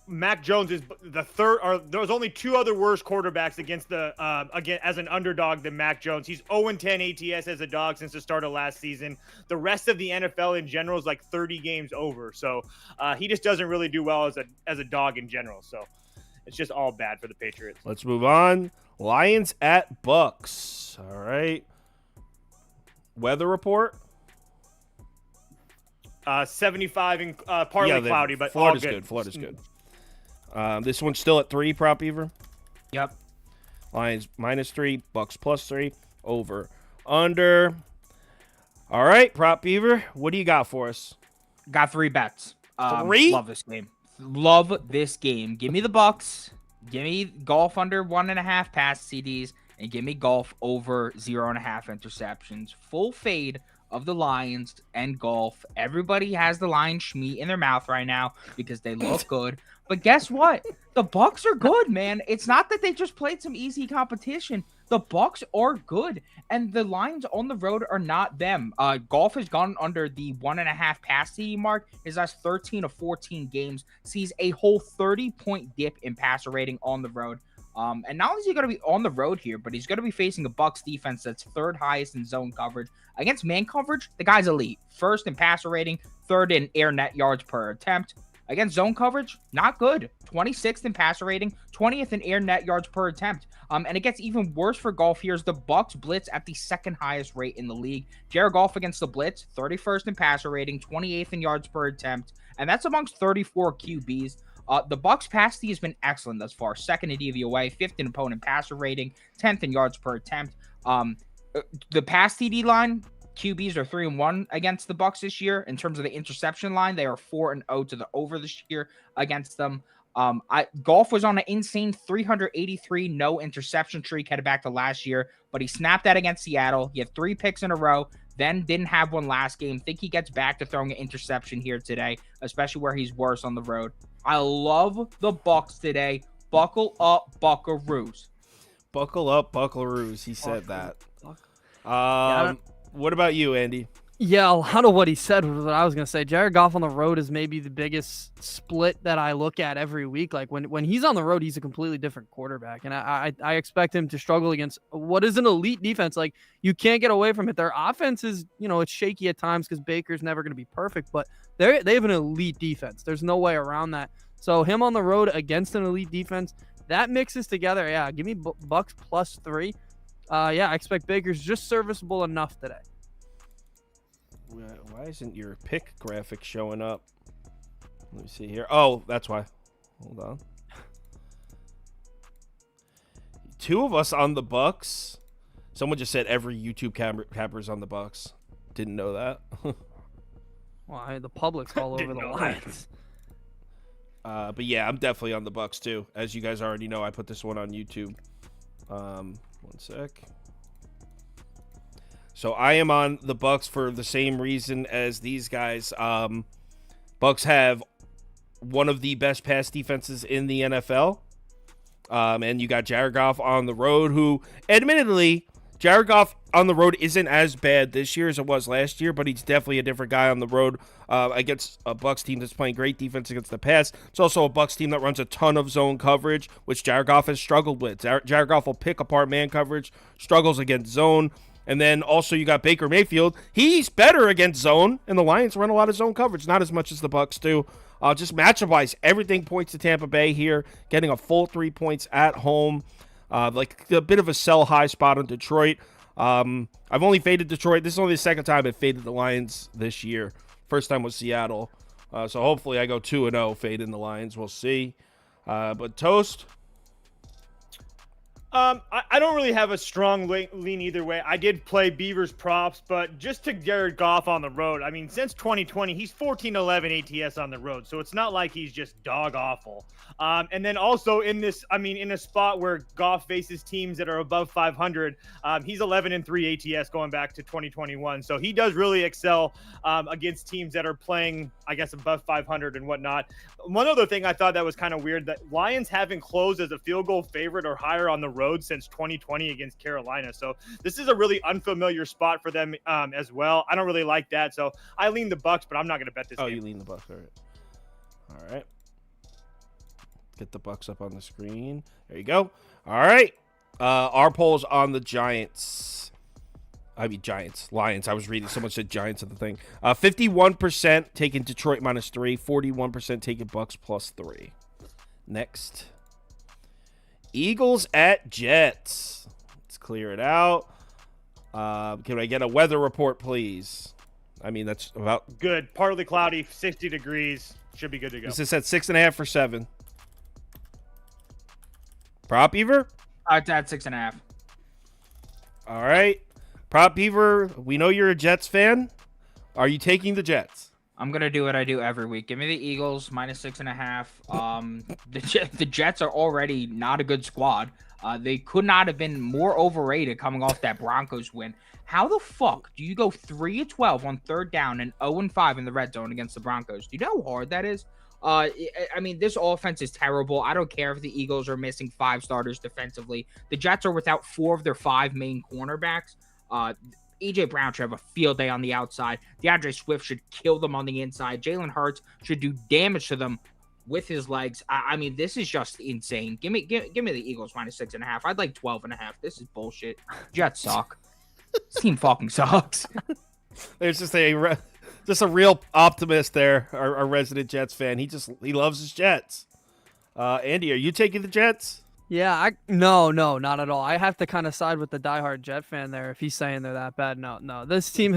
[SPEAKER 2] Mac Jones is the third, or there's only two other worse quarterbacks against as an underdog than Mac Jones. He's 0-10 ATS as a dog since the start of last season. The rest of the NFL in general is like 30 games over. So he just doesn't really do well as a dog in general. So it's just all bad for the Patriots.
[SPEAKER 1] Let's move on. Lions at Bucks. All right. Weather report.
[SPEAKER 2] 75 and partly cloudy, but
[SPEAKER 1] Florida's
[SPEAKER 2] all good.
[SPEAKER 1] Florida's good. This one's still at 3, Prop Beaver.
[SPEAKER 3] Yep.
[SPEAKER 1] Lions -3, Bucks +3, over, under. All right, Prop Beaver, what do you got for us?
[SPEAKER 3] Got 3 bets.
[SPEAKER 1] 3?
[SPEAKER 3] Love this game. Love this game. Give me the Bucks. Give me golf under 1.5 pass CDs, and give me golf over 0.5 interceptions. Full fade of the Lions and golf. Everybody has the Lions schmeat in their mouth right now because they look good. But guess what? The Bucks are good, man. It's not that they just played some easy competition. The Bucks are good, and the Lions on the road are not them. Golf has gone under the 1.5 pass CD mark. His last 13 of 14 games sees a whole 30-point dip in passer rating on the road. And not only is he going to be on the road here, but he's going to be facing a Bucks defense that's 3rd highest in zone coverage. Against man coverage, the guy's elite. 1st in passer rating, 3rd in air net yards per attempt. Against zone coverage, not good. 26th in passer rating, 20th in air net yards per attempt. And it gets even worse for Golf here as the Bucks blitz at the 2nd highest rate in the league. Jared Goff against the blitz, 31st in passer rating, 28th in yards per attempt, and that's amongst 34 QBs. The Bucks pass D has been excellent thus far. 2nd in DVOA, 5th in opponent passer rating, 10th in yards per attempt. The pass TD line, QBs are 3-1 against the Bucks this year. In terms of the interception line, they are 4-0 to the over this year against them. Golf was on an insane 383 no interception streak headed back to last year, but he snapped that against Seattle. He had 3 picks in a row, then didn't have one last game. Think he gets back to throwing an interception here today, especially where he's worse on the road. I love the Bucks today. Buckle up, Buckaroos.
[SPEAKER 1] Buckle up, Buckaroos. He said that.
[SPEAKER 4] Yeah,
[SPEAKER 1] what about you, Andy?
[SPEAKER 4] Yeah, a lot of what he said was what I was going to say. Jared Goff on the road is maybe the biggest split that I look at every week. Like when he's on the road, he's a completely different quarterback. And I expect him to struggle against what is an elite defense. Like you can't get away from it. Their offense is, it's shaky at times because Baker's never going to be perfect, but they have an elite defense. There's no way around that. So him on the road against an elite defense, that mixes together. Yeah, give me Bucks +3. I expect Baker's just serviceable enough today.
[SPEAKER 1] Why isn't your pick graphic showing up? Let me see here. Oh, that's why. Hold on. 2 of us on the Bucks. Someone just said every YouTube capper's on the Bucks. Didn't know that.
[SPEAKER 4] Well, the public's all over the Lions.
[SPEAKER 1] But yeah, I'm definitely on the Bucks too. As you guys already know, I put this one on YouTube. One sec. So I am on the Bucks for the same reason as these guys. Bucks have one of the best pass defenses in the NFL. And you got Jared Goff on the road, who, admittedly, Jared Goff on the road isn't as bad this year as it was last year, but he's definitely a different guy on the road against a Bucs team that's playing great defense against the pass. It's also a Bucs team that runs a ton of zone coverage, which Jared Goff has struggled with. Jared Goff will pick apart man coverage, struggles against zone. And then also you got Baker Mayfield. He's better against zone, and the Lions run a lot of zone coverage, not as much as the Bucs do. Just matchup-wise, everything points to Tampa Bay here, getting a full 3 points at home. Like a bit of a sell-high spot on Detroit. I've only faded Detroit. This is only the second time I've faded the Lions this year. First time was Seattle. So hopefully I go 2-0 fading the Lions. We'll see. But Toast?
[SPEAKER 2] I don't really have a strong lean either way. I did play Beavers props, but just to Jared Goff on the road, I mean, since 2020, he's 14-11 ATS on the road, so it's not like he's just dog awful. And then also in a spot where Goff faces teams that are above 500, he's 11-3 ATS going back to 2021. So he does really excel against teams that are playing, I guess, above 500 and whatnot. One other thing I thought that was kind of weird, that Lions haven't closed as a field goal favorite or higher on the road since 2020 against Carolina. So this is a really unfamiliar spot for them as well. I don't really like that. So I lean the Bucs, but I'm not going to bet this game.
[SPEAKER 1] You lean the Bucs. All right. Get the Bucs up on the screen. There you go. All right. Our poll's on the Giants. Lions. I was reading. Someone said Giants at the thing. 51% taking Detroit -3. 41% taking Bucs +3. Next. Eagles at Jets. Let's clear it out. Can I get a weather report, please? I mean, that's about
[SPEAKER 2] good. Partly cloudy, 60 degrees. Should be good to go.
[SPEAKER 1] This is at 6.5 for 7. Prop Beaver?
[SPEAKER 3] It's at 6.5.
[SPEAKER 1] All right. Prop Beaver, we know you're a Jets fan. Are you taking the Jets?
[SPEAKER 3] I'm going to do what I do every week. Give me the Eagles, -6.5. The Jets are already not a good squad. They could not have been more overrated coming off that Broncos win. How the fuck do you go 3-12 on third down and 0-5 in the red zone against the Broncos? Do you know how hard that is? I mean, this offense is terrible. I don't care if the Eagles are missing 5 starters defensively. The Jets are without 4 of their 5 main cornerbacks. E.J. Brown should have a field day on the outside. DeAndre Swift should kill them on the inside. Jalen Hurts should do damage to them with his legs. I mean, this is just insane. Give me the Eagles -6.5. I'd like 12.5. This is bullshit. Jets suck. This team fucking sucks.
[SPEAKER 1] There's just a real optimist there, our resident Jets fan. He loves his Jets. Andy, are you taking the Jets?
[SPEAKER 4] Yeah, no, not at all. I have to kind of side with the diehard Jet fan there if he's saying they're that bad. No. This team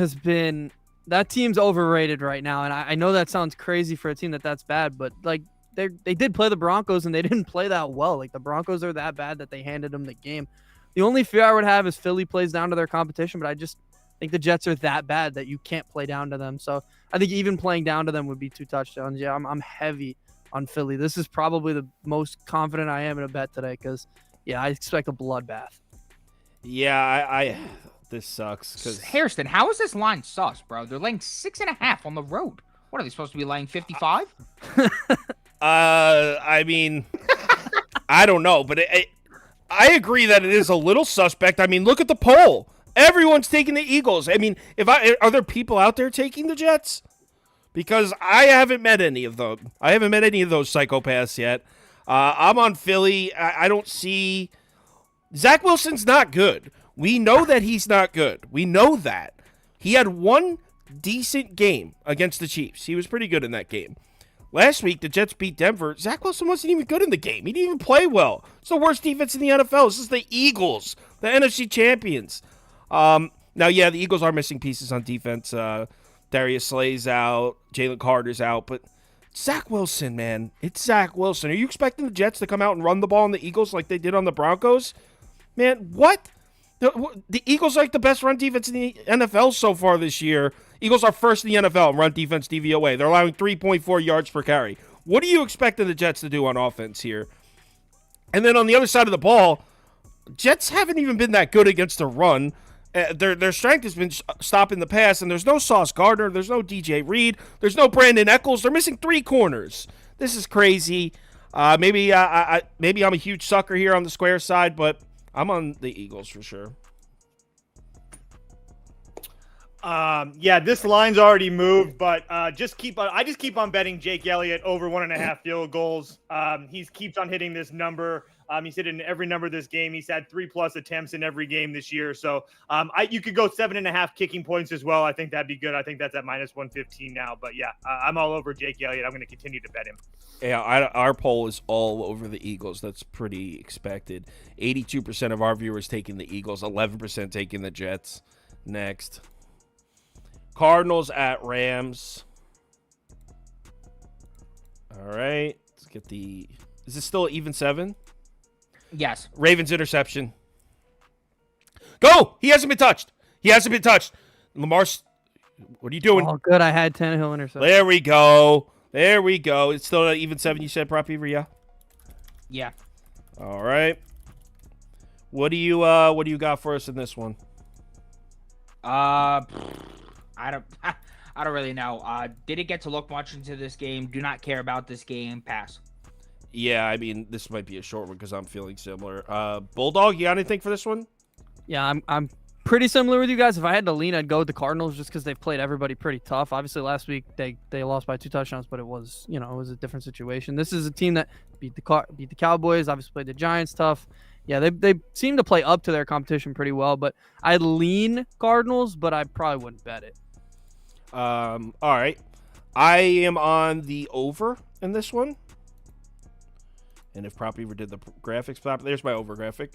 [SPEAKER 4] that team's overrated right now, and I know that sounds crazy for a team that's bad, but like they did play the Broncos and they didn't play that well. Like the Broncos are that bad that they handed them the game. The only fear I would have is Philly plays down to their competition, but I just think the Jets are that bad that you can't play down to them. So I think even playing down to them would be 2 touchdowns. Yeah, I'm heavy on Philly. This is probably the most confident I am in a bet today because, yeah, I expect a bloodbath.
[SPEAKER 1] Yeah, this sucks. Because
[SPEAKER 3] Hairston, how is this line sus, bro? They're laying 6.5 on the road. What are they supposed to be laying 55?
[SPEAKER 1] I mean, I don't know, but I agree that it is a little suspect. I mean, look at the poll. Everyone's taking the Eagles. I mean, are there people out there taking the Jets? Because I haven't met any of them. I haven't met any of those psychopaths yet. I'm on Philly. I don't see... Zach Wilson's not good. We know that he's not good. We know that. He had one decent game against the Chiefs. He was pretty good in that game. Last week, the Jets beat Denver. Zach Wilson wasn't even good in the game. He didn't even play well. It's the worst defense in the NFL. This is the Eagles, the NFC champions. Now, yeah, the Eagles are missing pieces on defense. Darius Slay's out. Jalen Carter's out. But Zach Wilson, man. It's Zach Wilson. Are you expecting the Jets to come out and run the ball on the Eagles like they did on the Broncos? Man, what? The Eagles are like the best run defense in the NFL so far this year. Eagles are first in the NFL in run defense DVOA. They're allowing 3.4 yards per carry. What are you expecting the Jets to do on offense here? And then on the other side of the ball, Jets haven't even been that good against the run. Their strength has been stopping the pass, and there's no Sauce Gardner, there's no DJ Reed, there's no Brandon Eccles. They're missing 3 corners. This is crazy. Maybe I'm a huge sucker here on the square side, but I'm on the Eagles for sure.
[SPEAKER 2] Yeah, this line's already moved, but I just keep on betting Jake Elliott over 1.5 field goals. He keeps on hitting this number. He's hit in every number this game. He's had 3+ attempts in every game this year. So you could go 7.5 kicking points as well. I think that'd be good. I think that's at -115 now. But yeah, I'm all over Jake Elliott. I'm going to continue to bet him.
[SPEAKER 1] Yeah, our poll is all over the Eagles. That's pretty expected. 82% of our viewers taking the Eagles, 11% taking the Jets. Next. Cardinals at Rams. All right. Let's get the... Is this still even 7?
[SPEAKER 3] Yes.
[SPEAKER 1] Ravens interception. Go! He hasn't been touched. Lamar's... What are you doing?
[SPEAKER 4] Oh, good. I had Tannehill interception.
[SPEAKER 1] There we go. It's still even 7, you said, Prop Beaver, yeah?
[SPEAKER 3] Yeah.
[SPEAKER 1] All right. What do you got for us in this one?
[SPEAKER 3] I don't really know. Didn't get to look much into this game. Do not care about this game. Pass.
[SPEAKER 1] Yeah, I mean, this might be a short one because I'm feeling similar. Bulldog, you got anything for this one?
[SPEAKER 4] Yeah, I'm pretty similar with you guys. If I had to lean, I'd go with the Cardinals just because they've played everybody pretty tough. Obviously, last week they lost by 2 touchdowns, but it was a different situation. This is a team that beat the Cowboys. Obviously, played the Giants tough. Yeah, they seem to play up to their competition pretty well. But I'd lean Cardinals, but I probably wouldn't bet it.
[SPEAKER 1] All right. I am on the over in this one. And if Prop Beaver did the graphics, there's my over graphic.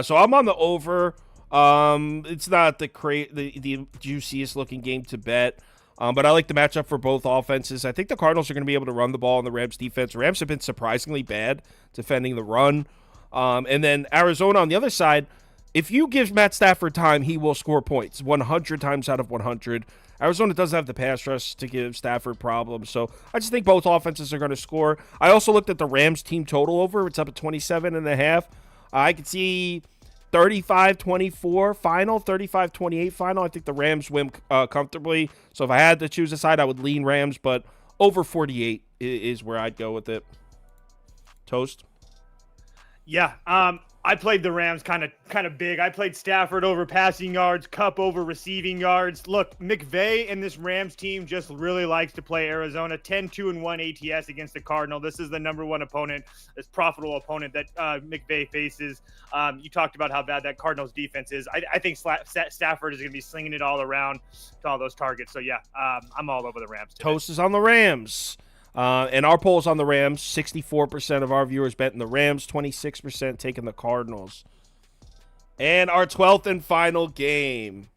[SPEAKER 1] So I'm on the over. It's not the juiciest looking game to bet. But I like the matchup for both offenses. I think the Cardinals are going to be able to run the ball on the Rams defense. Rams have been surprisingly bad defending the run. And then Arizona on the other side, if you give Matt Stafford time, he will score points 100 times out of 100. Arizona doesn't have the pass rush to give Stafford problems, so I just think both offenses are going to score. I also looked at the Rams team total over. It's up at 27.5. I could see 35-24 final, 35-28 final. I think the Rams win comfortably. So if I had to choose a side, I would lean Rams, but over 48 is where I'd go with it. Toast?
[SPEAKER 2] Yeah, I played the Rams kind of big. I played Stafford over passing yards, Kupp over receiving yards. Look, McVay and this Rams team just really likes to play Arizona. 10-2-1 ATS against the Cardinal. This is the number one opponent, this profitable opponent that McVay faces. You talked about how bad that Cardinals defense is. I think Stafford is going to be slinging it all around to all those targets. So, yeah, I'm all over the Rams today.
[SPEAKER 1] Toast is on the Rams. And our poll's on the Rams. 64% of our viewers betting the Rams, 26% taking the Cardinals. And our 12th and final game.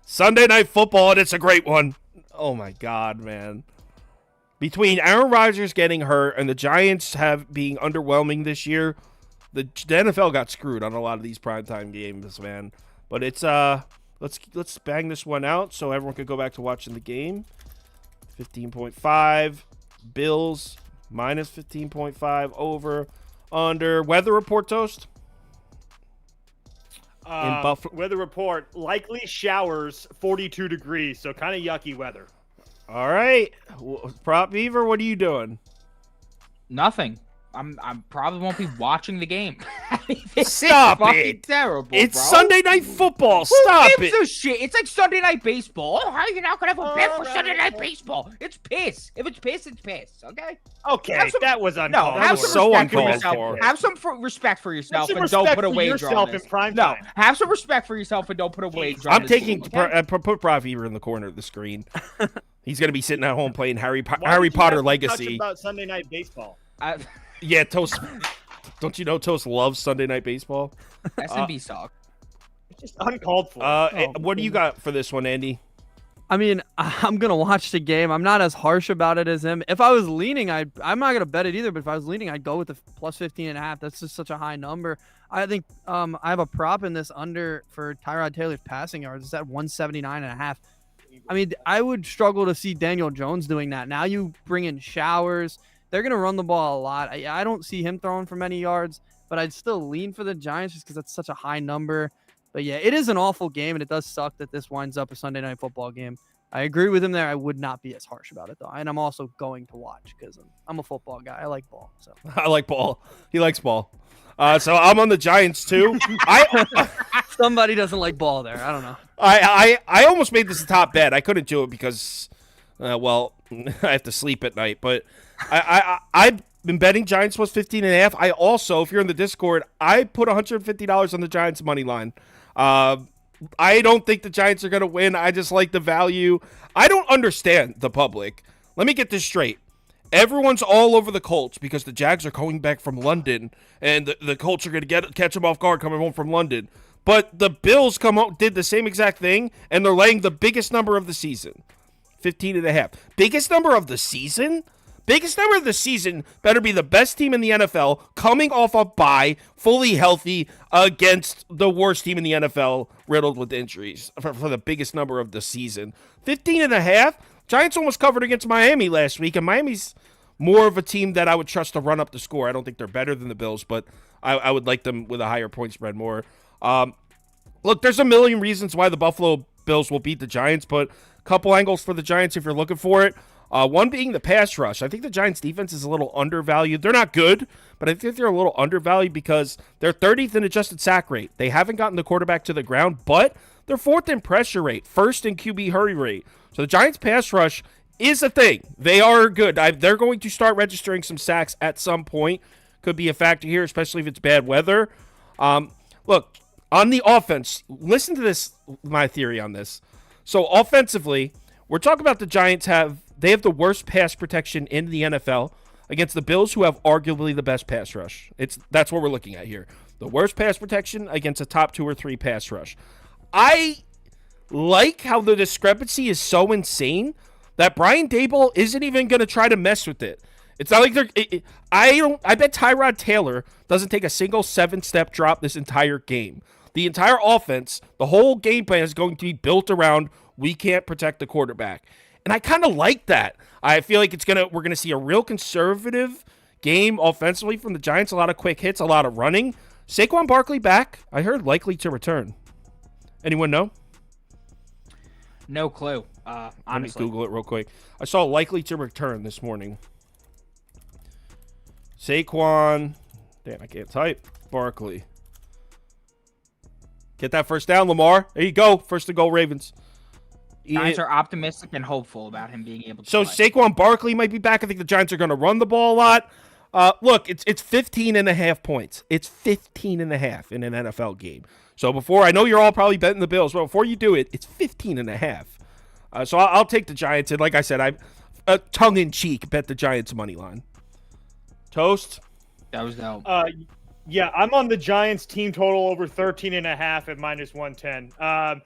[SPEAKER 1] Sunday Night Football, and it's a great one. Oh, my God, man. Between Aaron Rodgers getting hurt and the Giants being underwhelming this year, the NFL got screwed on a lot of these primetime games, man. But it's let's bang this one out so everyone could go back to watching the game. 15.5. Bills minus 15.5 over under. Weather report, Toast?
[SPEAKER 2] In Buffalo. Weather report, likely showers, 42 degrees, so kind of yucky weather.
[SPEAKER 1] All right. Prop Beaver, what are you doing?
[SPEAKER 3] Nothing. I'm probably won't be watching the game.
[SPEAKER 1] Stop
[SPEAKER 3] it! Terrible.
[SPEAKER 1] It's
[SPEAKER 3] bro.
[SPEAKER 1] Sunday Night Football. Stop
[SPEAKER 3] Who gives a shit? It's like Sunday Night Baseball. Oh, how are you not gonna have a bet for Sunday Night Baseball? It's piss. If it's piss, it's piss. Okay.
[SPEAKER 2] Okay. That was uncalled.
[SPEAKER 3] Have some respect for yourself.
[SPEAKER 1] for.
[SPEAKER 3] Have some respect for yourself and
[SPEAKER 2] respect
[SPEAKER 3] don't put a
[SPEAKER 2] for
[SPEAKER 3] wager on this.
[SPEAKER 2] in prime
[SPEAKER 3] No,
[SPEAKER 2] time.
[SPEAKER 3] have some respect for yourself and don't put a wager on
[SPEAKER 1] I'm
[SPEAKER 3] this.
[SPEAKER 1] taking
[SPEAKER 3] Okay?
[SPEAKER 1] put Prop Beaver in the corner of the screen. He's gonna be sitting at home playing Harry
[SPEAKER 2] Why
[SPEAKER 1] Potter
[SPEAKER 2] did you have to
[SPEAKER 1] Legacy.
[SPEAKER 2] touch about Sunday Night Baseball.
[SPEAKER 1] Yeah, Toast. Don't you know Toast loves Sunday Night Baseball?
[SPEAKER 3] SMB suck.
[SPEAKER 2] It's just uncalled for.
[SPEAKER 1] What do you got for this one, Andy?
[SPEAKER 4] I mean, I'm going to watch the game. I'm not as harsh about it as him. If I was leaning, I'm not going to bet it either, but if I was leaning, I'd go with the plus 15.5. That's just such a high number. I think I have a prop in this under for Tyrod Taylor's passing yards. It's at 179.5. I mean, I would struggle to see Daniel Jones doing that. Now you bring in Showers. They're going to run the ball a lot. I don't see him throwing for many yards, but I'd still lean for the Giants just because that's such a high number. But, yeah, it is an awful game, and it does suck that this winds up a Sunday Night Football game. I agree with him there. I would not be as harsh about it though, and I'm also going to watch because I'm a football guy. I like ball. So
[SPEAKER 1] I like ball. He likes ball. So I'm on the Giants too.
[SPEAKER 4] somebody doesn't like ball there. I don't know.
[SPEAKER 1] I almost made this a top bet. I couldn't do it because, well, I have to sleep at night. But I've been betting Giants plus 15.5. I also, if you're in the Discord, I put $150 on the Giants money line. I don't think the Giants are going to win. I just like the value. I don't understand the public. Let me get this straight. Everyone's all over the Colts because the Jags are going back from London, and the Colts are going to catch them off guard coming home from London. But the Bills did the same exact thing, and they're laying the biggest number of the season, 15.5. Biggest number of the season? Biggest number of the season better be the best team in the NFL coming off a bye, fully healthy, against the worst team in the NFL, riddled with injuries for the biggest number of the season. 15.5? Giants almost covered against Miami last week, and Miami's more of a team that I would trust to run up the score. I don't think they're better than the Bills, but I would like them with a higher point spread more. Look, there's a million reasons why the Buffalo Bills will beat the Giants, but a couple angles for the Giants if you're looking for it. One being the pass rush. I think the Giants' defense is a little undervalued. They're not good, but I think they're a little undervalued because they're 30th in adjusted sack rate. They haven't gotten the quarterback to the ground, but they're 4th in pressure rate, 1st in QB hurry rate. So the Giants' pass rush is a thing. They are good. They're going to start registering some sacks at some point. Could be a factor here, especially if it's bad weather. Look, on the offense, listen to this, my theory on this. So offensively, we're talking about the Giants have the worst pass protection in the NFL against the Bills, who have arguably the best pass rush. That's what we're looking at here. The worst pass protection against a top 2 or 3 pass rush. I like how the discrepancy is so insane that Brian Daboll isn't even going to try to mess with it. It's not like I bet Tyrod Taylor doesn't take a single 7-step drop this entire game. The entire offense, the whole game plan is going to be built around we can't protect the quarterback. And I kind of like that. I feel like we're going to see a real conservative game offensively from the Giants, a lot of quick hits, a lot of running. Saquon Barkley back, I heard likely to return. Anyone know?
[SPEAKER 3] No clue. Honestly.
[SPEAKER 1] Let me Google it real quick. I saw likely to return this morning. Saquon. Damn, I can't type. Barkley. Get that first down, Lamar. There you go. First to goal, Ravens.
[SPEAKER 3] Giants are optimistic and hopeful about him being able to
[SPEAKER 1] So
[SPEAKER 3] play.
[SPEAKER 1] Saquon Barkley might be back. I think the Giants are going to run the ball a lot. Look, it's 15.5 points. It's 15.5 in an NFL game. So I know you're all probably betting the Bills, but before you do it, it's 15.5. So I'll take the Giants. And like I said, I tongue-in-cheek bet the Giants money line. Toast?
[SPEAKER 3] That was dope.
[SPEAKER 2] Yeah, I'm on the Giants team total over 13.5 at -110.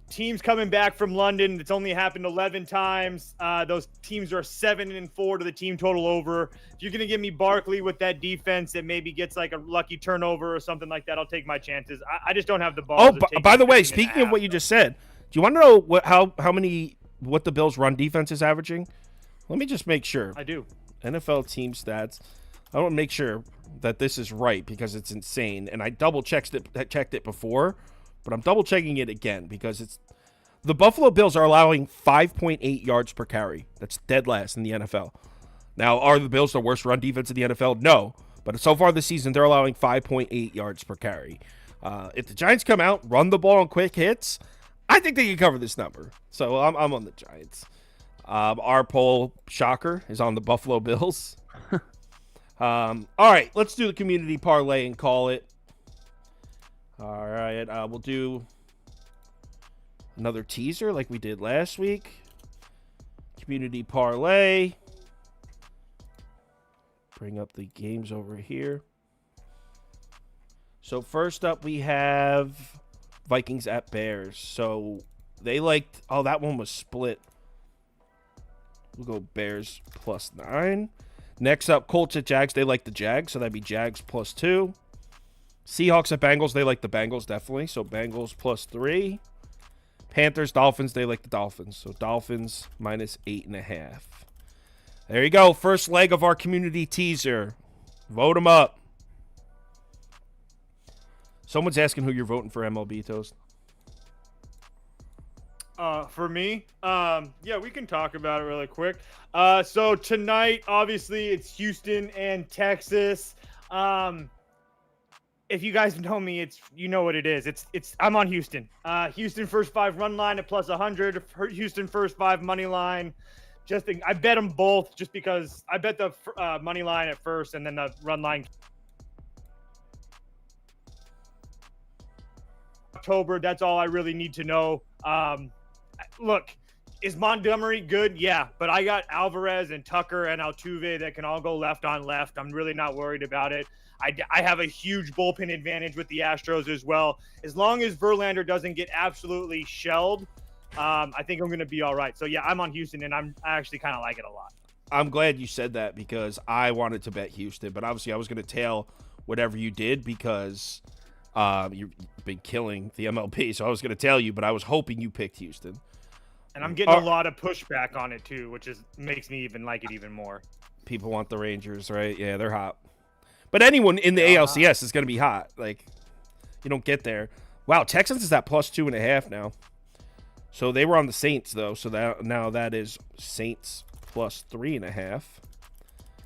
[SPEAKER 2] Teams coming back from London. It's only happened 11 times. Those teams are 7-4 to the team total over. If you're going to give me Barkley with that defense that maybe gets like a lucky turnover or something like that, I'll take my chances. I just don't have the ball.
[SPEAKER 1] By the way, speaking of what you just said, do you want to know what the Bills' run defense is averaging? Let me just make sure.
[SPEAKER 2] I do.
[SPEAKER 1] NFL team stats. I want to make sure that this is right because it's insane. And I checked it before, but I'm double checking it again because the Buffalo Bills are allowing 5.8 yards per carry. That's dead last in the NFL. Now, are the Bills the worst run defense in the NFL? No. But so far this season, they're allowing 5.8 yards per carry. If the Giants come out, run the ball on quick hits, I think they can cover this number. So I'm on the Giants. Our poll, shocker, is on the Buffalo Bills. All right, let's do the community parlay and call it. All right, we'll do another teaser like we did last week. Community parlay. Bring up the games over here. So first up, we have Vikings at Bears. So they liked, that one was split. We'll go Bears +9. Next up, Colts at Jags. They like the Jags, so that'd be Jags +2. Seahawks at Bengals. They like the Bengals, definitely. So Bengals +3. Panthers, Dolphins. They like the Dolphins. So Dolphins -8.5. There you go. First leg of our community teaser. Vote them up. Someone's asking who you're voting for MLB, Toast.
[SPEAKER 2] For me, yeah, we can talk about it really quick. So tonight, obviously, it's Houston and Texas. If you guys know me, you know what it is. I'm on Houston. Houston first 5 run line at plus 100. Houston first 5 money line. I bet them both just because I bet the money line at first and then the run line. October. That's all I really need to know. Look, is Montgomery good? Yeah, but I got Alvarez and Tucker and Altuve that can all go left on left. I'm really not worried about it. I have a huge bullpen advantage with the Astros as well. As long as Verlander doesn't get absolutely shelled, I think I'm going to be all right. So, yeah, I'm on Houston, and I actually kind of like it a lot.
[SPEAKER 1] I'm glad you said that because I wanted to bet Houston, but obviously I was going to tail whatever you did because you've been killing the MLB, so I was going to tell you, but I was hoping you picked Houston.
[SPEAKER 2] And I'm getting a lot of pushback on it, too, which makes me even like it even more.
[SPEAKER 1] People want the Rangers, right? Yeah, they're hot. But anyone in the ALCS is going to be hot. Like, you don't get there. Wow, Texans is at plus 2.5 now. So they were on the Saints, though. So now that is Saints plus 3.5.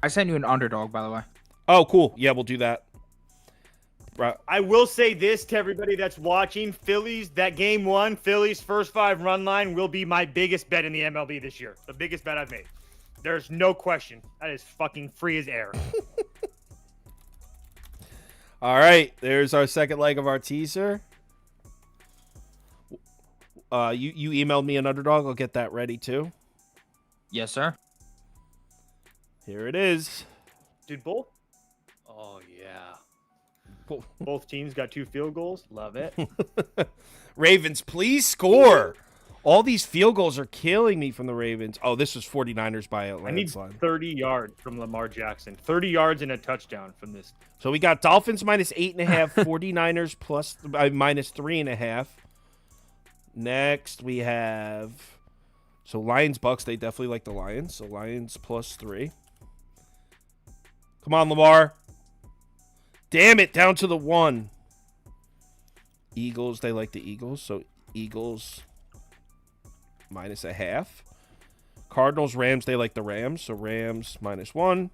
[SPEAKER 3] I sent you an underdog, by the way.
[SPEAKER 1] Oh, cool. Yeah, we'll do that. Right.
[SPEAKER 2] I will say this to everybody that's watching. Phillies, that game 1, Phillies first 5 run line will be my biggest bet in the MLB this year. The biggest bet I've made. There's no question. That is fucking free as air.
[SPEAKER 1] All right, there's our second leg of our teaser. You emailed me an underdog. I'll get that ready too.
[SPEAKER 3] Yes, sir.
[SPEAKER 1] Here it is.
[SPEAKER 2] Dude, both? Oh, yeah. Both teams got 2 field goals. Love it.
[SPEAKER 1] Ravens, please score. All these field goals are killing me from the Ravens. Oh, this was 49ers by a landslide.
[SPEAKER 2] I need 30 yards from Lamar Jackson. 30 yards and a touchdown from this.
[SPEAKER 1] So we got Dolphins minus 8.5, 49ers plus minus 3.5. Next we have Lions Bucks. They definitely like the Lions. So Lions plus 3. Come on, Lamar. Damn it, down to the 1. Eagles, they like the Eagles. So Eagles minus 0.5. Cardinals, Rams, they like the Rams. So Rams minus 1.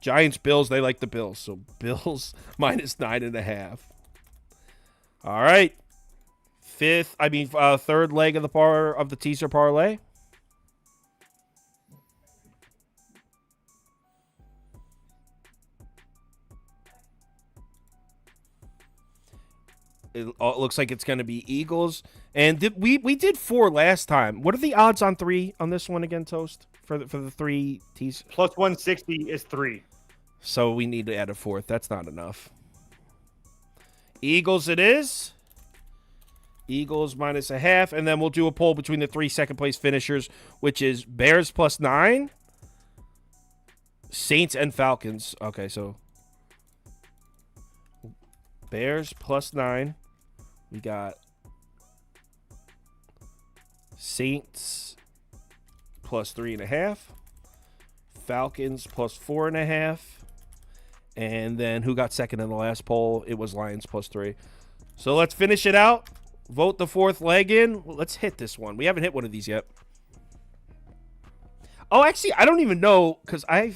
[SPEAKER 1] Giants, Bills, they like the Bills. So Bills minus 9.5. All right. Third leg of the teaser parlay. It looks like it's going to be Eagles. And we did 4 last time. What are the odds on 3 on this one again, Toast? For the 3 teas?
[SPEAKER 2] Plus 160 is 3.
[SPEAKER 1] So we need to add a 4th. That's not enough. Eagles it is. Eagles minus 0.5. And then we'll do a poll between the 3 second-place finishers, which is Bears plus 9, Saints, and Falcons. Okay, so Bears plus 9. We got Saints plus 3.5. Falcons plus 4.5. And then who got second in the last poll? It was Lions plus 3. So let's finish it out. Vote the 4th leg in. Let's hit this one. We haven't hit one of these yet. Oh, actually, I don't even know because I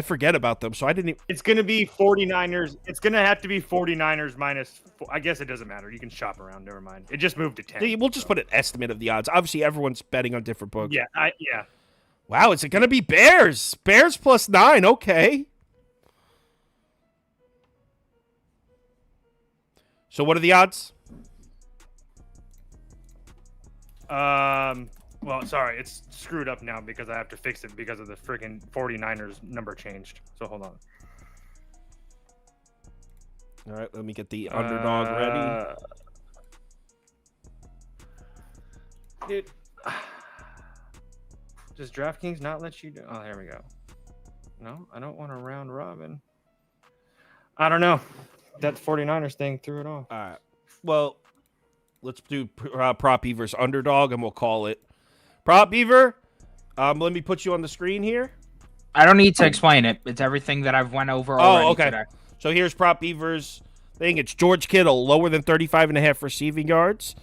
[SPEAKER 1] forget about them, so I didn't even...
[SPEAKER 2] It's going to be 49ers. It's going to have to be 49ers minus... I guess it doesn't matter. You can shop around. Never mind. It just moved to 10.
[SPEAKER 1] We'll just put an estimate of the odds. Obviously, everyone's betting on different books.
[SPEAKER 2] Yeah, yeah.
[SPEAKER 1] Wow, is it going to be Bears? Bears plus 9. Okay. So what are the odds?
[SPEAKER 2] Well, sorry, it's screwed up now because I have to fix it because of the freaking 49ers number changed. So hold on.
[SPEAKER 1] All right, let me get the underdog ready.
[SPEAKER 2] Dude, does DraftKings not let you do? Oh, here we go. No, I don't want a round robin. I don't know. That 49ers thing threw it off.
[SPEAKER 1] All right. Well, let's do Prop Beaver's underdog, and we'll call it. Prop Beaver, let me put you on the screen here.
[SPEAKER 3] I don't need to explain it. It's everything that I've went over already today.
[SPEAKER 1] So here's Prop Beaver's thing. It's George Kittle, lower than 35.5 receiving yards.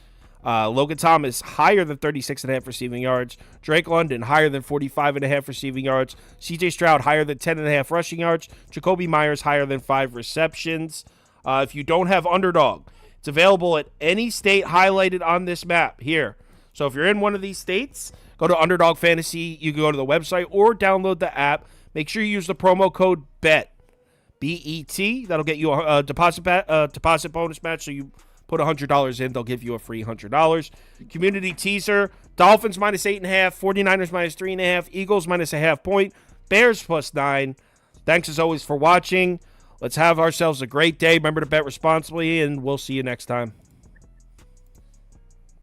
[SPEAKER 1] Logan Thomas higher than 36.5 receiving yards. Drake London higher than 45.5 receiving yards. CJ Stroud higher than 10.5 rushing yards. Jacoby Myers higher than 5 receptions. If you don't have Underdog, it's available at any state highlighted on this map here. So if you're in one of these states, go to Underdog Fantasy. You can go to the website or download the app. Make sure you use the promo code BET. BET. That'll get you a deposit bonus match. So you put $100 in, they'll give you a free $100. Community teaser: Dolphins -8.5, 49ers -3.5, Eagles -0.5 point, Bears +9. Thanks as always for watching. Let's have ourselves a great day. Remember to bet responsibly, and we'll see you next time.